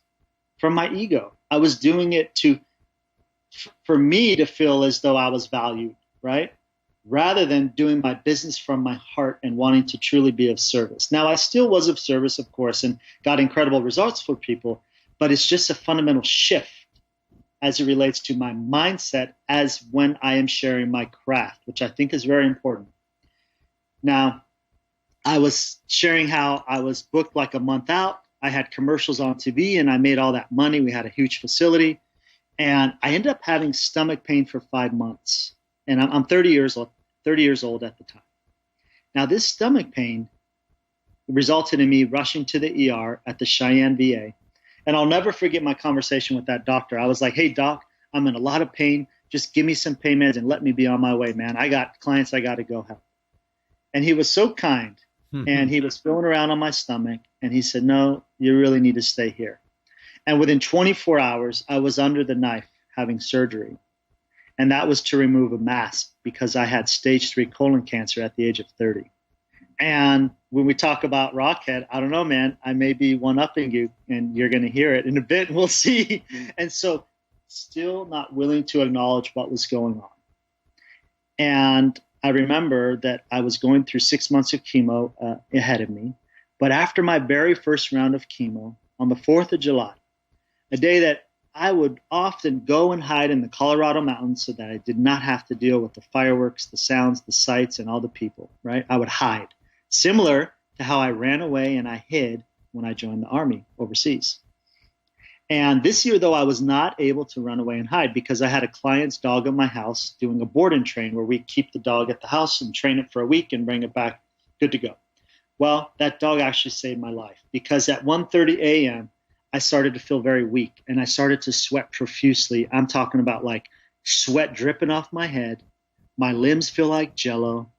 from my ego. I was doing it for me to feel as though I was valued, right? Rather than doing my business from my heart and wanting to truly be of service. Now, I still was of service, of course, and got incredible results for people, but it's just a fundamental shift as it relates to my mindset as when I am sharing my craft, which I think is very important. Now, I was sharing how I was booked like a month out. I had commercials on TV and I made all that money. We had a huge facility and I ended up having stomach pain for 5 months. And I'm 30 years old at the time. Now, this stomach pain resulted in me rushing to the ER at the Cheyenne VA. And I'll never forget my conversation with that doctor. I was like, hey, doc, I'm in a lot of pain. Just give me some pain meds and let me be on my way, man. I got clients I got to go help. And he was so kind. And he was feeling around on my stomach. And he said, no, you really need to stay here. And within 24 hours, I was under the knife having surgery. And that was to remove a mass because I had stage 3 colon cancer at the age of 30. And when we talk about Rockhead, I don't know, man, I may be one-upping you and you're going to hear it in a bit. We'll see. And so still not willing to acknowledge what was going on. And I remember that I was going through 6 months of chemo ahead of me. But after my very first round of chemo on the 4th of July, a day that I would often go and hide in the Colorado mountains so that I did not have to deal with the fireworks, the sounds, the sights, and all the people, right? I would hide. Similar to how I ran away and I hid when I joined the Army overseas. And this year, though, I was not able to run away and hide because I had a client's dog at my house doing a board and train where we keep the dog at the house and train it for a week and bring it back good to go. Well, that dog actually saved my life because at 1:30 a.m., I started to feel very weak and I started to sweat profusely. I'm talking about like sweat dripping off my head. My limbs feel like jello.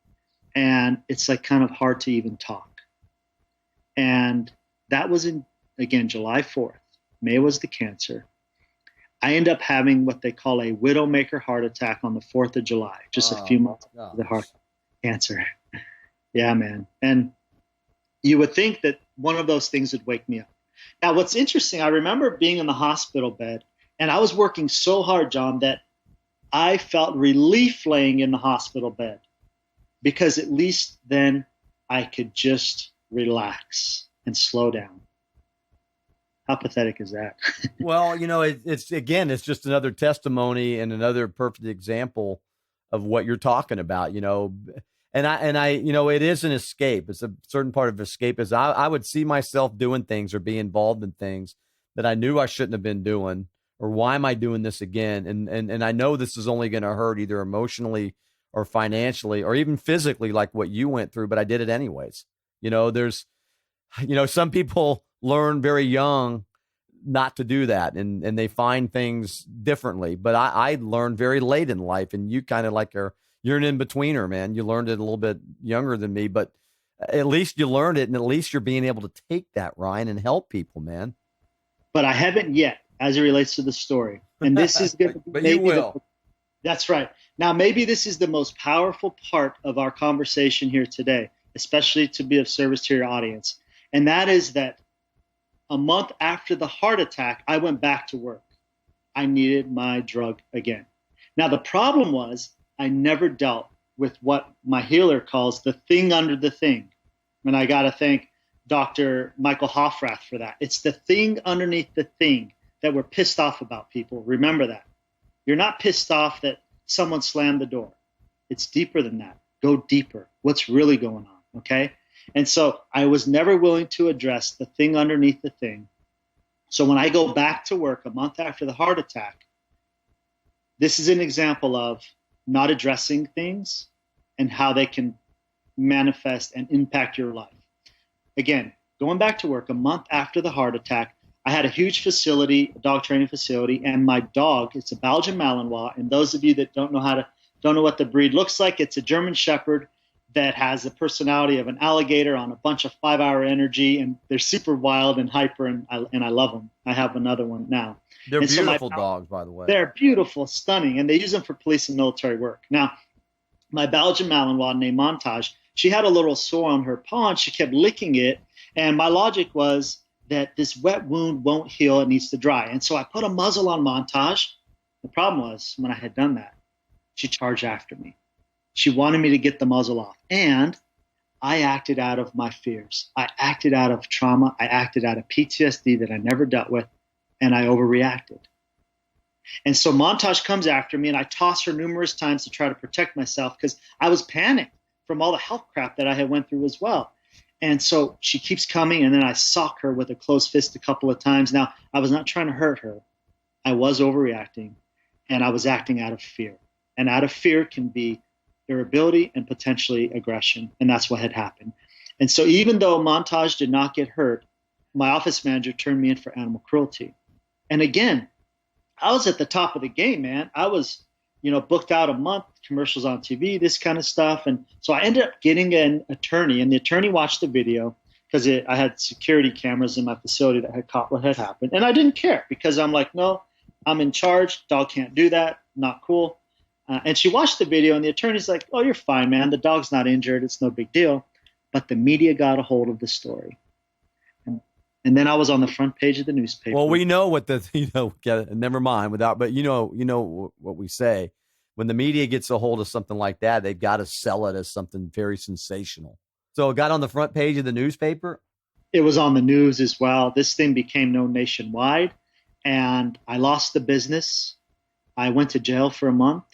And it's like kind of hard to even talk. And that was again, July 4th. May was the cancer. I end up having what they call a widowmaker heart attack on the 4th of July, just a few months after the heart cancer. Yeah, man. And you would think that one of those things would wake me up. Now, what's interesting, I remember being in the hospital bed and I was working so hard, John, that I felt relief laying in the hospital bed because at least then I could just relax and slow down. How pathetic is that? Well, you know, it's just another testimony and another perfect example of what you're talking about, you know, and I, you know, it is an escape. It's a certain part of escape is I would see myself doing things or be involved in things that I knew I shouldn't have been doing, or why am I doing this again? And I know this is only going to hurt either emotionally or financially or even physically, like what you went through, but I did it anyways. You know, some people learn very young not to do that and they find things differently. But I learned very late in life, and you kind of like you're an in-betweener, man. You learned it a little bit younger than me, but at least you learned it, and at least you're being able to take that, Ryan, and help people, man. But I haven't yet, as it relates to the story. And this is going to be but you will. That's right. Now, maybe this is the most powerful part of our conversation here today, especially to be of service to your audience. And that is that a month after the heart attack, I went back to work. I needed my drug again. Now, the problem was I never dealt with what my healer calls the thing under the thing. And I got to thank Dr. Michael Hoffrath for that. It's the thing underneath the thing that we're pissed off about, people. Remember that. You're not pissed off that someone slammed the door. It's deeper than that. Go deeper. What's really going on, okay? And so I was never willing to address the thing underneath the thing. So when I go back to work a month after the heart attack, this is an example of not addressing things and how they can manifest and impact your life. Again, going back to work a month after the heart attack, I had a huge facility, a dog training facility, and my dog, it's a Belgian Malinois. And those of you that don't know what the breed looks like, it's a German Shepherd, that has the personality of an alligator on a bunch of 5-hour energy, and they're super wild and hyper, and I love them. I have another one now. They're And so beautiful dogs, by the way. they're beautiful, stunning, and they use them for police and military work. Now, my Belgian Malinois named Montage, she had a little sore on her paw, and she kept licking it, and my logic was that this wet wound won't heal, it needs to dry. And so I put a muzzle on Montage. The problem was, when I had done that, she charged after me. She wanted me to get the muzzle off. And I acted out of my fears. I acted out of trauma. I acted out of PTSD that I never dealt with, and I overreacted. And so Montage comes after me, and I toss her numerous times to try to protect myself because I was panicked from all the health crap that I had went through as well. And so she keeps coming, and then I sock her with a closed fist a couple of times. Now, I was not trying to hurt her. I was overreacting, and I was acting out of fear. And out of fear can be irritability and potentially aggression, and that's what had happened. And so even though Montage did not get hurt, my office manager turned me in for animal cruelty. And again, I was at the top of the game, man. I was, booked out a month, commercials on TV, this kind of stuff. And so I ended up getting an attorney, and the attorney watched the video because I had security cameras in my facility that had caught what had happened. And I didn't care because I'm like, no, I'm in charge. Dog can't do that. Not cool. And she watched the video, and the attorney's like, oh, you're fine, man. The dog's not injured. It's no big deal. But the media got a hold of the story. And then I was on the front page of the newspaper. Well, we know what never mind but you know what we say. When the media gets a hold of something like that, they've got to sell it as something very sensational. So it got on the front page of the newspaper? It was on the news as well. This thing became known nationwide, and I lost the business. I went to jail for a month,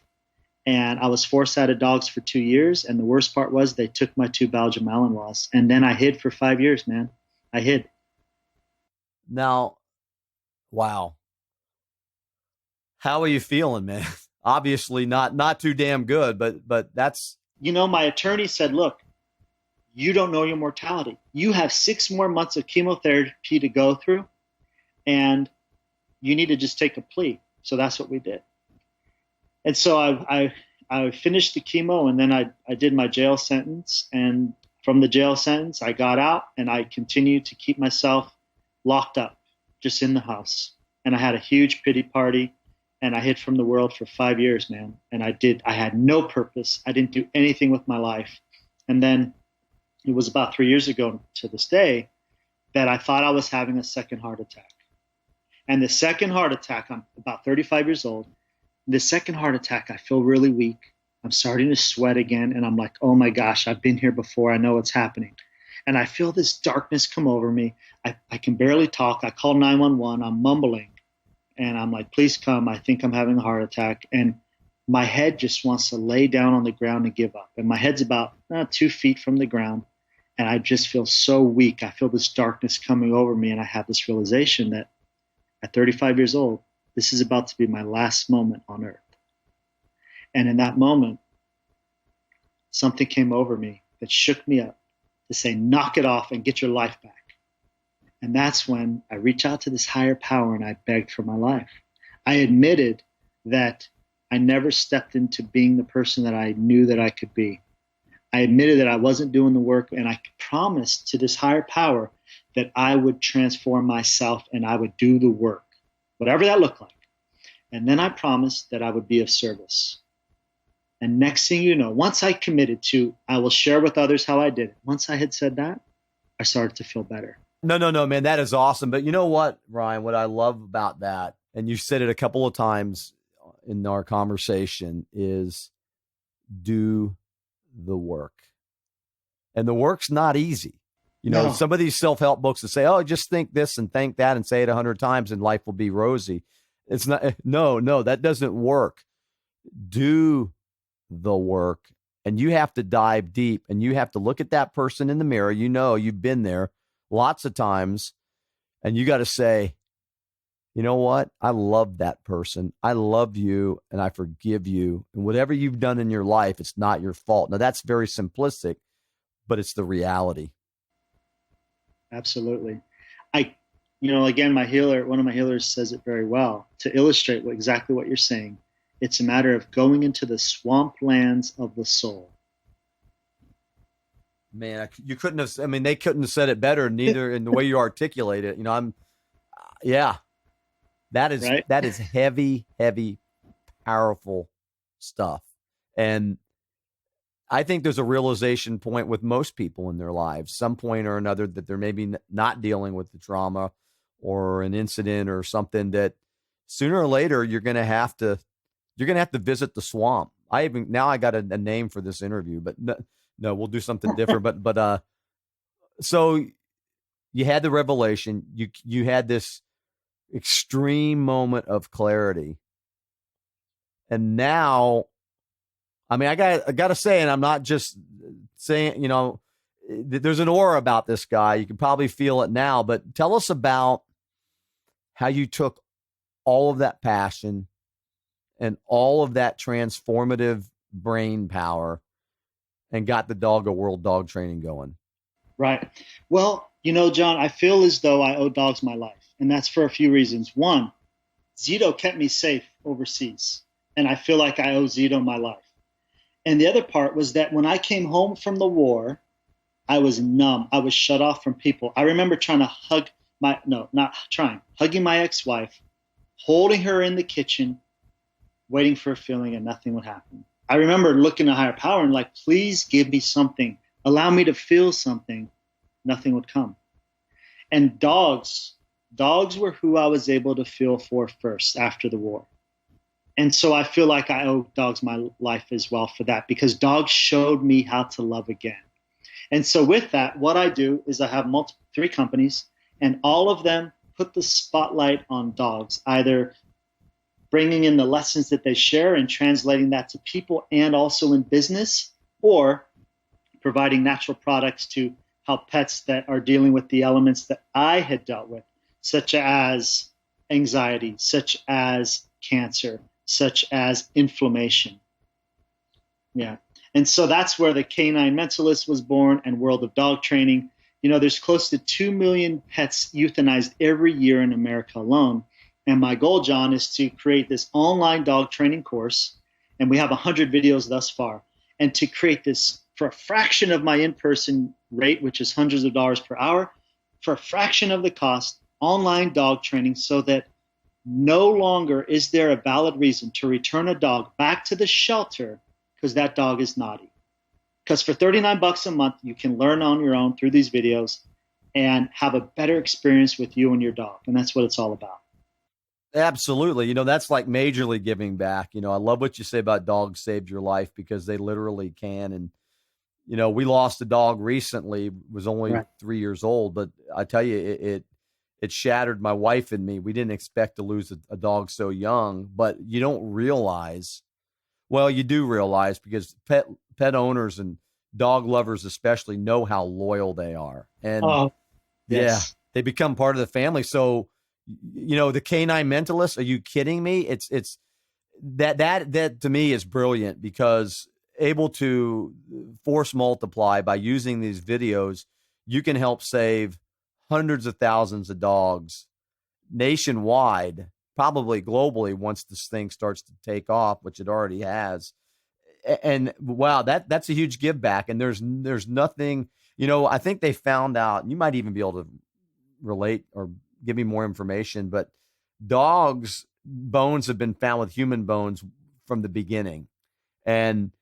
and I was forced out of dogs for 2 years. And the worst part was they took my 2 Belgian Malinois, and then I hid for 5 years, man. I hid. Now, wow. How are you feeling, man? Obviously not too damn good, but that's... My attorney said, look, you don't know your mortality. You have 6 more months of chemotherapy to go through, and you need to just take a plea. So that's what we did. And so I finished the chemo, and then I did my jail sentence. And from the jail sentence, I got out, and I continued to keep myself locked up, just in the house. And I had a huge pity party, and I hid from the world for 5 years, man. And I had no purpose. I didn't do anything with my life. And then it was about 3 years ago to this day that I thought I was having a second heart attack. And the second heart attack, I'm about 35 years old. The second heart attack, I feel really weak. I'm starting to sweat again. And I'm like, oh my gosh, I've been here before. I know what's happening. And I feel this darkness come over me. I can barely talk. I call 911. I'm mumbling. And I'm like, please come. I think I'm having a heart attack. And my head just wants to lay down on the ground and give up. And my head's about 2 feet from the ground. And I just feel so weak. I feel this darkness coming over me. And I have this realization that at 35 years old, this is about to be my last moment on earth. And in that moment, something came over me that shook me up to say, knock it off and get your life back. And that's when I reached out to this higher power and I begged for my life. I admitted that I never stepped into being the person that I knew that I could be. I admitted that I wasn't doing the work, and I promised to this higher power that I would transform myself and I would do the work, whatever that looked like. And then I promised that I would be of service. And next thing you know, once I committed to, I will share with others how I did it. Once I had said that, I started to feel better. No, man, that is awesome. But you know what, Ryan, what I love about that, and you said it a couple of times in our conversation, is do the work. And the work's not easy. No. Some of these self-help books that say, oh, just think this and think that and say it 100 times and life will be rosy. It's not, no, that doesn't work. Do the work, and you have to dive deep, and you have to look at that person in the mirror. You've been there lots of times, and you got to say, you know what? I love that person. I love you, and I forgive you. And whatever you've done in your life, it's not your fault. Now, that's very simplistic, but it's the reality. Absolutely. Again, one of my healers says it very well to illustrate exactly what you're saying. It's a matter of going into the swamp lands of the soul. Man, you couldn't have. I mean, they couldn't have said it better. Neither in the way you articulate it. You know, yeah. That is right. that is heavy, heavy, powerful stuff, and I think there's a realization point with most people in their lives, some point or another, that they're maybe not dealing with the trauma or an incident or something that sooner or later you're going to have to visit the swamp. I got a name for this interview, but no, we'll do something different. But so you had the revelation, you had this extreme moment of clarity, and now, I mean, I got to say, and I'm not just saying, you know, there's an aura about this guy. You can probably feel it now, but tell us about how you took all of that passion and all of that transformative brain power and got the Doggo World dog training going. Right. Well, you know, John, I feel as though I owe dogs my life, and that's for a few reasons. One, Zito kept me safe overseas, and I feel like I owe Zito my life. And the other part was that when I came home from the war, I was numb. I was shut off from people. I remember trying to hugging my ex-wife, holding her in the kitchen, waiting for a feeling, and nothing would happen. I remember looking at higher power and like, please give me something. Allow me to feel something. Nothing would come. And dogs were who I was able to feel for first after the war. And so I feel like I owe dogs my life as well for that, because dogs showed me how to love again. And so with that, what I do is I have 3 companies, and all of them put the spotlight on dogs, either bringing in the lessons that they share and translating that to people and also in business, or providing natural products to help pets that are dealing with the elements that I had dealt with, such as anxiety, such as cancer, such as inflammation. Yeah. And so that's where the Canine Mentalist was born, and World of Dog Training. You know, there's close to 2 million pets euthanized every year in America alone. And my goal, John, is to create this online dog training course. And we have 100 videos thus far. And to create this for a fraction of my in-person rate, which is hundreds of dollars per hour, for a fraction of the cost, online dog training, so that no longer is there a valid reason to return a dog back to the shelter because that dog is naughty. Because for $39 a month, you can learn on your own through these videos and have a better experience with you and your dog. And that's what it's all about. Absolutely. You know, that's like majorly giving back. You know, I love what you say about dogs saved your life, because they literally can. And, you know, we lost a dog recently, was only 3 years old, but I tell you, it shattered my wife and me. We didn't expect to lose a dog so young, but you don't realize, well, you do realize, because pet owners and dog lovers especially know how loyal they are. And yes, they become part of the family. So, you know, the Canine Mentalist, are you kidding me? It's that to me is brilliant, because able to force multiply by using these videos, you can help save hundreds of thousands of dogs nationwide, probably globally, once this thing starts to take off, which it already has. And wow, that's a huge give back. And there's nothing, you know, I think they found out, you might even be able to relate or give me more information, but dogs' bones have been found with human bones from the beginning. And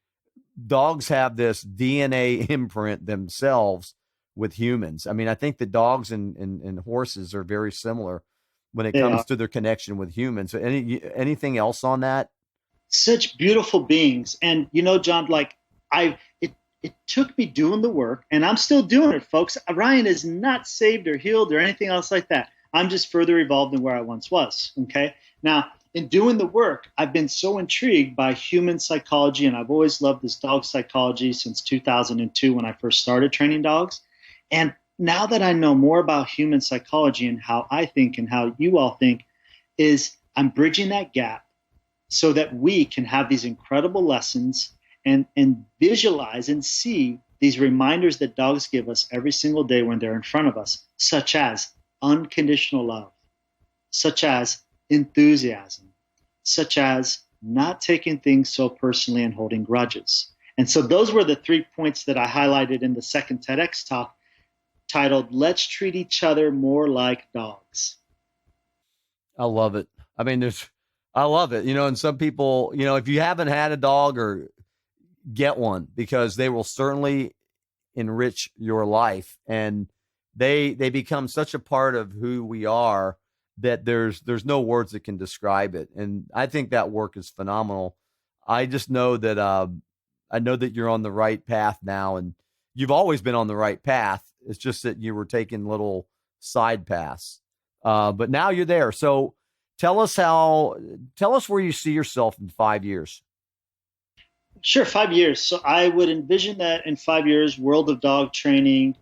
dogs have this DNA imprint themselves with humans. I mean, I think the dogs and horses are very similar when it comes to their connection with humans. So anything else on that? Such beautiful beings. And, you know, John, like it took me doing the work, and I'm still doing it, folks. Ryan is not saved or healed or anything else like that. I'm just further evolved than where I once was. Okay. Now, in doing the work, I've been so intrigued by human psychology, and I've always loved this dog psychology since 2002 when I first started training dogs. And now that I know more about human psychology and how I think and how you all think, is I'm bridging that gap so that we can have these incredible lessons and visualize and see these reminders that dogs give us every single day when they're in front of us, such as unconditional love, such as enthusiasm, such as not taking things so personally and holding grudges. And so those were the 3 points that I highlighted in the second TEDx talk, titled, Let's Treat Each Other More Like Dogs. I love it. I mean, I love it. And some people, if you haven't had a dog, or get one, because they will certainly enrich your life, and they become such a part of who we are that there's no words that can describe it. And I think that work is phenomenal. I just know that I know that you're on the right path now, and you've always been on the right path. It's just that you were taking little side paths, but now you're there. So tell us where you see yourself in 5 years. Sure, 5 years. So I would envision that in 5 years, World of Dog Training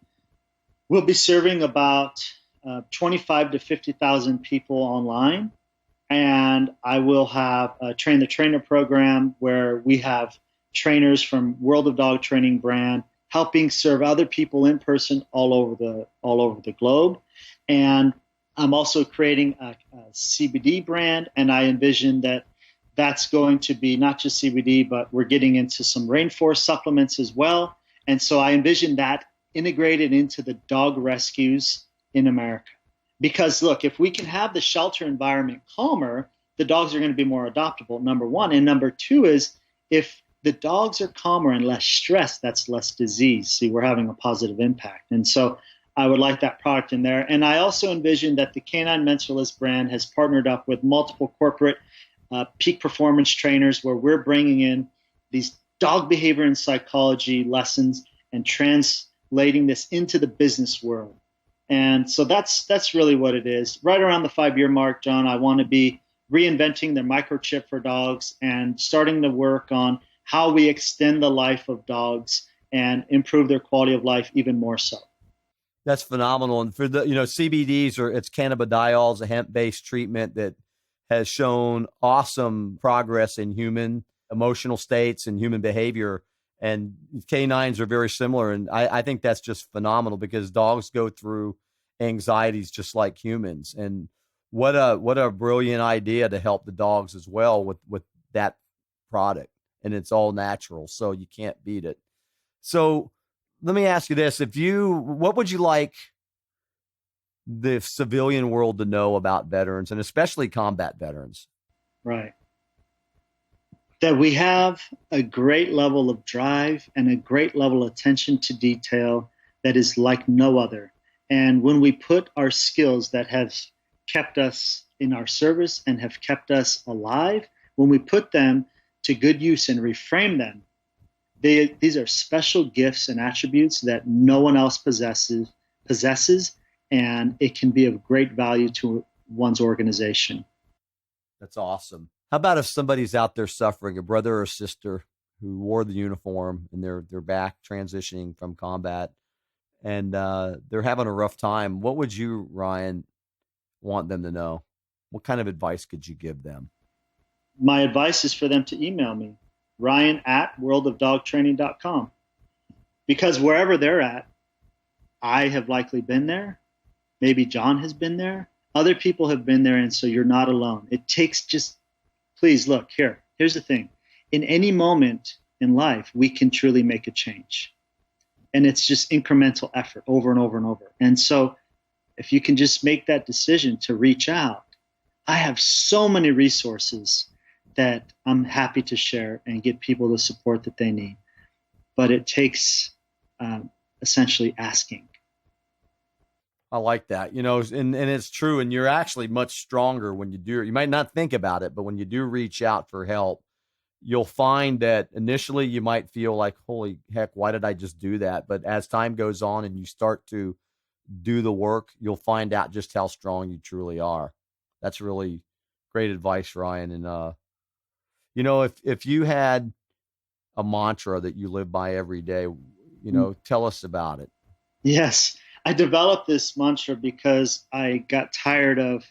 will be serving about 25 to 50,000 people online. And I will have a Train the Trainer program where we have trainers from World of Dog Training brand helping serve other people in person all over the globe. And I'm also creating a CBD brand, and I envision that that's going to be not just CBD, but we're getting into some rainforest supplements as well. And so I envision that integrated into the dog rescues in America. Because look, if we can have the shelter environment calmer, the dogs are going to be more adoptable, number one. And number two is, if the dogs are calmer and less stressed, that's less disease. See, we're having a positive impact. And so I would like that product in there. And I also envision that the Canine Mentalist brand has partnered up with multiple corporate peak performance trainers, where we're bringing in these dog behavior and psychology lessons and translating this into the business world. And so that's really what it is. Right around the 5-year mark, John, I want to be reinventing the microchip for dogs and starting to work on how we extend the life of dogs and improve their quality of life even more so. That's phenomenal. And for the, CBDs, or it's cannabidiol, is a hemp-based treatment that has shown awesome progress in human emotional states and human behavior. And canines are very similar. And I think that's just phenomenal, because dogs go through anxieties just like humans. And what a brilliant idea to help the dogs as well with that product. And it's all natural, so you can't beat it. So let me ask you this. What would you like the civilian world to know about veterans, and especially combat veterans? Right. That we have a great level of drive and a great level of attention to detail that is like no other. And when we put our skills that have kept us in our service and have kept us alive, when we put them to good use and reframe them, these are special gifts and attributes that no one else possesses, and it can be of great value to one's organization. That's awesome. How about if somebody's out there suffering, a brother or sister who wore the uniform and they're back transitioning from combat, and they're having a rough time? What would you, Ryan, want them to know? What kind of advice could you give them? My advice is for them to email me, ryan@worldofdogtraining.com. Because wherever they're at, I have likely been there. Maybe John has been there. Other people have been there. And so you're not alone. It takes please look here. Here's the thing. In any moment in life, we can truly make a change. And it's just incremental effort over and over and over. And so if you can just make that decision to reach out, I have so many resources that I'm happy to share and get people the support that they need. But it takes essentially asking. I like that, and it's true. And you're actually much stronger when you do. You might not think about it, but when you do reach out for help, you'll find that initially you might feel like, holy heck, why did I just do that? But as time goes on and you start to do the work, you'll find out just how strong you truly are. That's really great advice, Ryan. And, if you had a mantra that you live by every day, tell us about it. Yes. I developed this mantra because I got tired of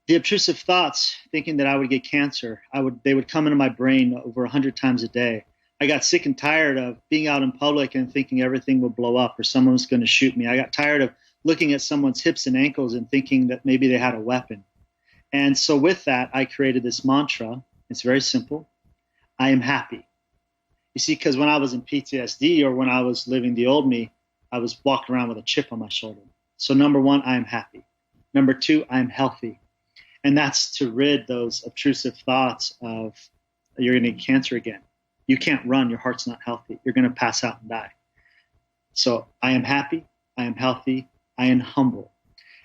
the obtrusive thoughts, thinking that I would get cancer. They would come into my brain over 100 times a day. I got sick and tired of being out in public and thinking everything would blow up or someone was going to shoot me. I got tired of looking at someone's hips and ankles and thinking that maybe they had a weapon. And so with that, I created this mantra. It's very simple. I am happy. You see, because when I was in PTSD or when I was living the old me, I was walking around with a chip on my shoulder. So number one, I am happy. Number two, I am healthy. And that's to rid those obtrusive thoughts of you're going to get cancer again. You can't run. Your heart's not healthy. You're going to pass out and die. So I am happy. I am healthy. I am humble.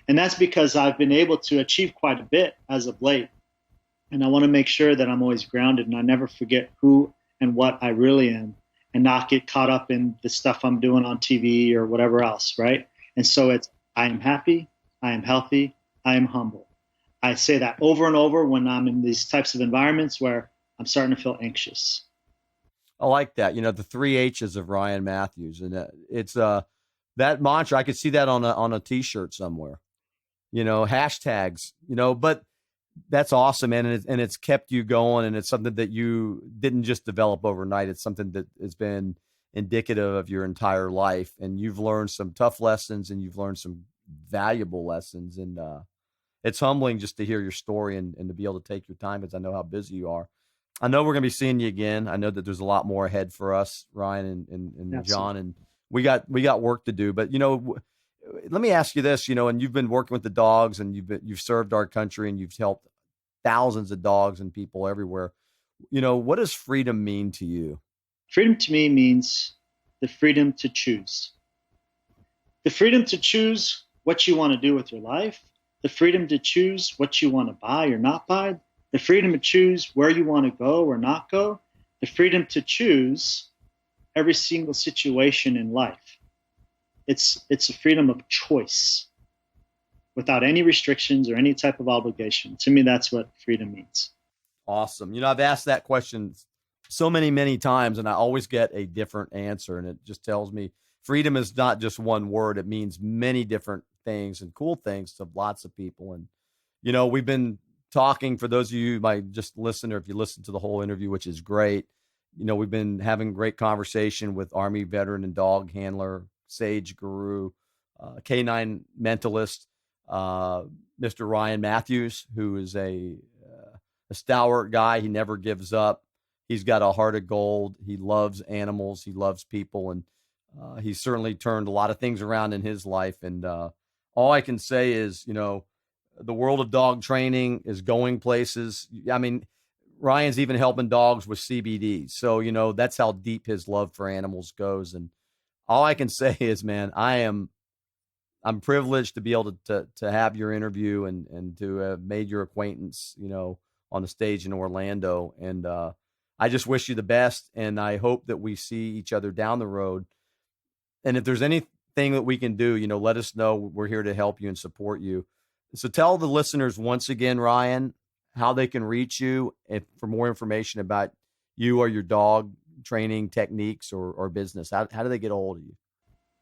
And that's because I've been able to achieve quite a bit as of late. And I want to make sure that I'm always grounded and I never forget who and what I really am and not get caught up in the stuff I'm doing on TV or whatever else, right? And so it's, I am happy, I am healthy, I am humble. I say that over and over when I'm in these types of environments where I'm starting to feel anxious. I like that. You know, the 3 H's of Ryan Mathews. And it's that mantra, I could see that on a t-shirt somewhere, you know, hashtags, you know, but that's awesome, man. And it's kept you going, and it's something that you didn't just develop overnight. It's something that has been indicative of your entire life, and you've learned some tough lessons and you've learned some valuable lessons. And it's humbling just to hear your story and to be able to take your time, because I know how busy you are. I know we're going to be seeing you again. I know that there's a lot more ahead for us, Ryan and John, and we got work to do. But, you know, let me ask you this, you know, and you've been working with the dogs, and you've served our country, and you've helped thousands of dogs and people everywhere. You know, what does freedom mean to you? Freedom to me means the freedom to choose. The freedom to choose what you want to do with your life. The freedom to choose what you want to buy or not buy. The freedom to choose where you want to go or not go. The freedom to choose every single situation in life. It's a freedom of choice without any restrictions or any type of obligation. To me, that's what freedom means. Awesome. You know, I've asked that question so many times, and I always get a different answer. And it just tells me freedom is not just one word. It means many different things and cool things to lots of people. And, you know, we've been talking, for those of you who might just listen, or if you listen to the whole interview, which is great, you know, we've been having great conversation with Army veteran and dog handler, sage guru, canine mentalist, Mr. Ryan Mathews, who is a stalwart guy. He never gives up. He's got a heart of gold. He loves animals. He loves people. And he's certainly turned a lot of things around in his life. And all I can say is, you know, the world of dog training is going places. I mean, Ryan's even helping dogs with CBD. So, you know, that's how deep his love for animals goes. And all I can say is, man, I'm privileged to be able to have your interview and to have made your acquaintance, you know, on the stage in Orlando. And I just wish you the best. And I hope that we see each other down the road. And if there's anything that we can do, you know, let us know. We're here to help you and support you. So tell the listeners once again, Ryan, how they can reach you for more information about you or your dog training techniques or business. How do they get a hold of you?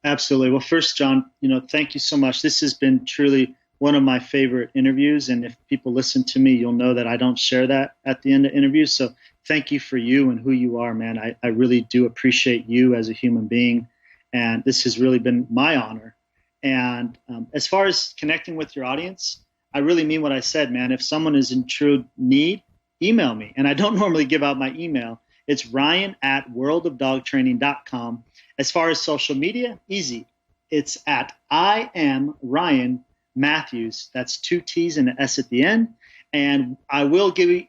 Absolutely. Well, first, John, you know, thank you so much. This has been truly one of my favorite interviews. And if people listen to me, you'll know that I don't share that at the end of interviews. So thank you for you and who you are, man. I really do appreciate you as a human being. And this has really been my honor. And as far as connecting with your audience, I really mean what I said, man. If someone is in true need, email me. And I don't normally give out my email. It's ryan@worldofdogtraining.com. As far as social media, easy. It's at I am Ryan Mathews. That's 2 T's and an S at the end. And I will give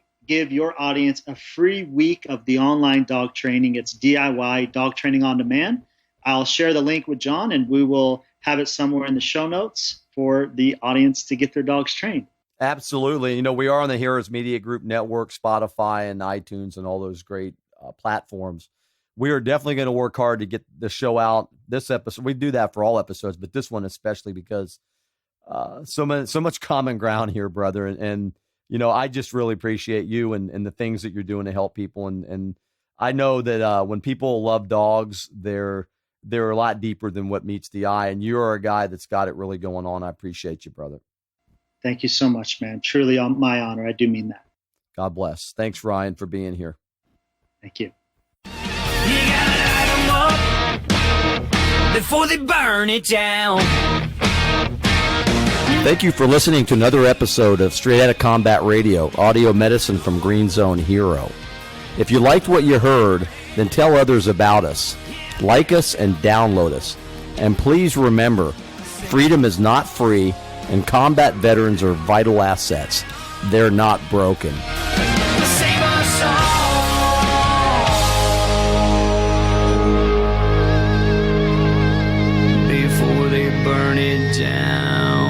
your audience a free week of the online dog training. It's DIY dog training on demand. I'll share the link with John, and we will have it somewhere in the show notes for the audience to get their dogs trained. Absolutely. You know, we are on the Heroes Media Group Network, Spotify, and iTunes, and all those great platforms. We are definitely going to work hard to get the show out. This episode, we do that for all episodes, but this one especially because so much common ground here, brother. And you know, I just really appreciate you and the things that you're doing to help people. And I know that when people love dogs, they're a lot deeper than what meets the eye. And you're a guy that's got it really going on. I appreciate you, brother. Thank you so much, man. Truly my honor. I do mean that. God bless. Thanks, Ryan, for being here. Thank you. You gotta light 'em up before they burn it down. Thank you for listening to another episode of Straight Outta Combat Radio, Audio-Medicine from GreenZone Hero. If you liked what you heard, then tell others about us. Like us and download us. And please remember, freedom is not free, and combat veterans are vital assets. They're not broken. Save us all before they burn it down.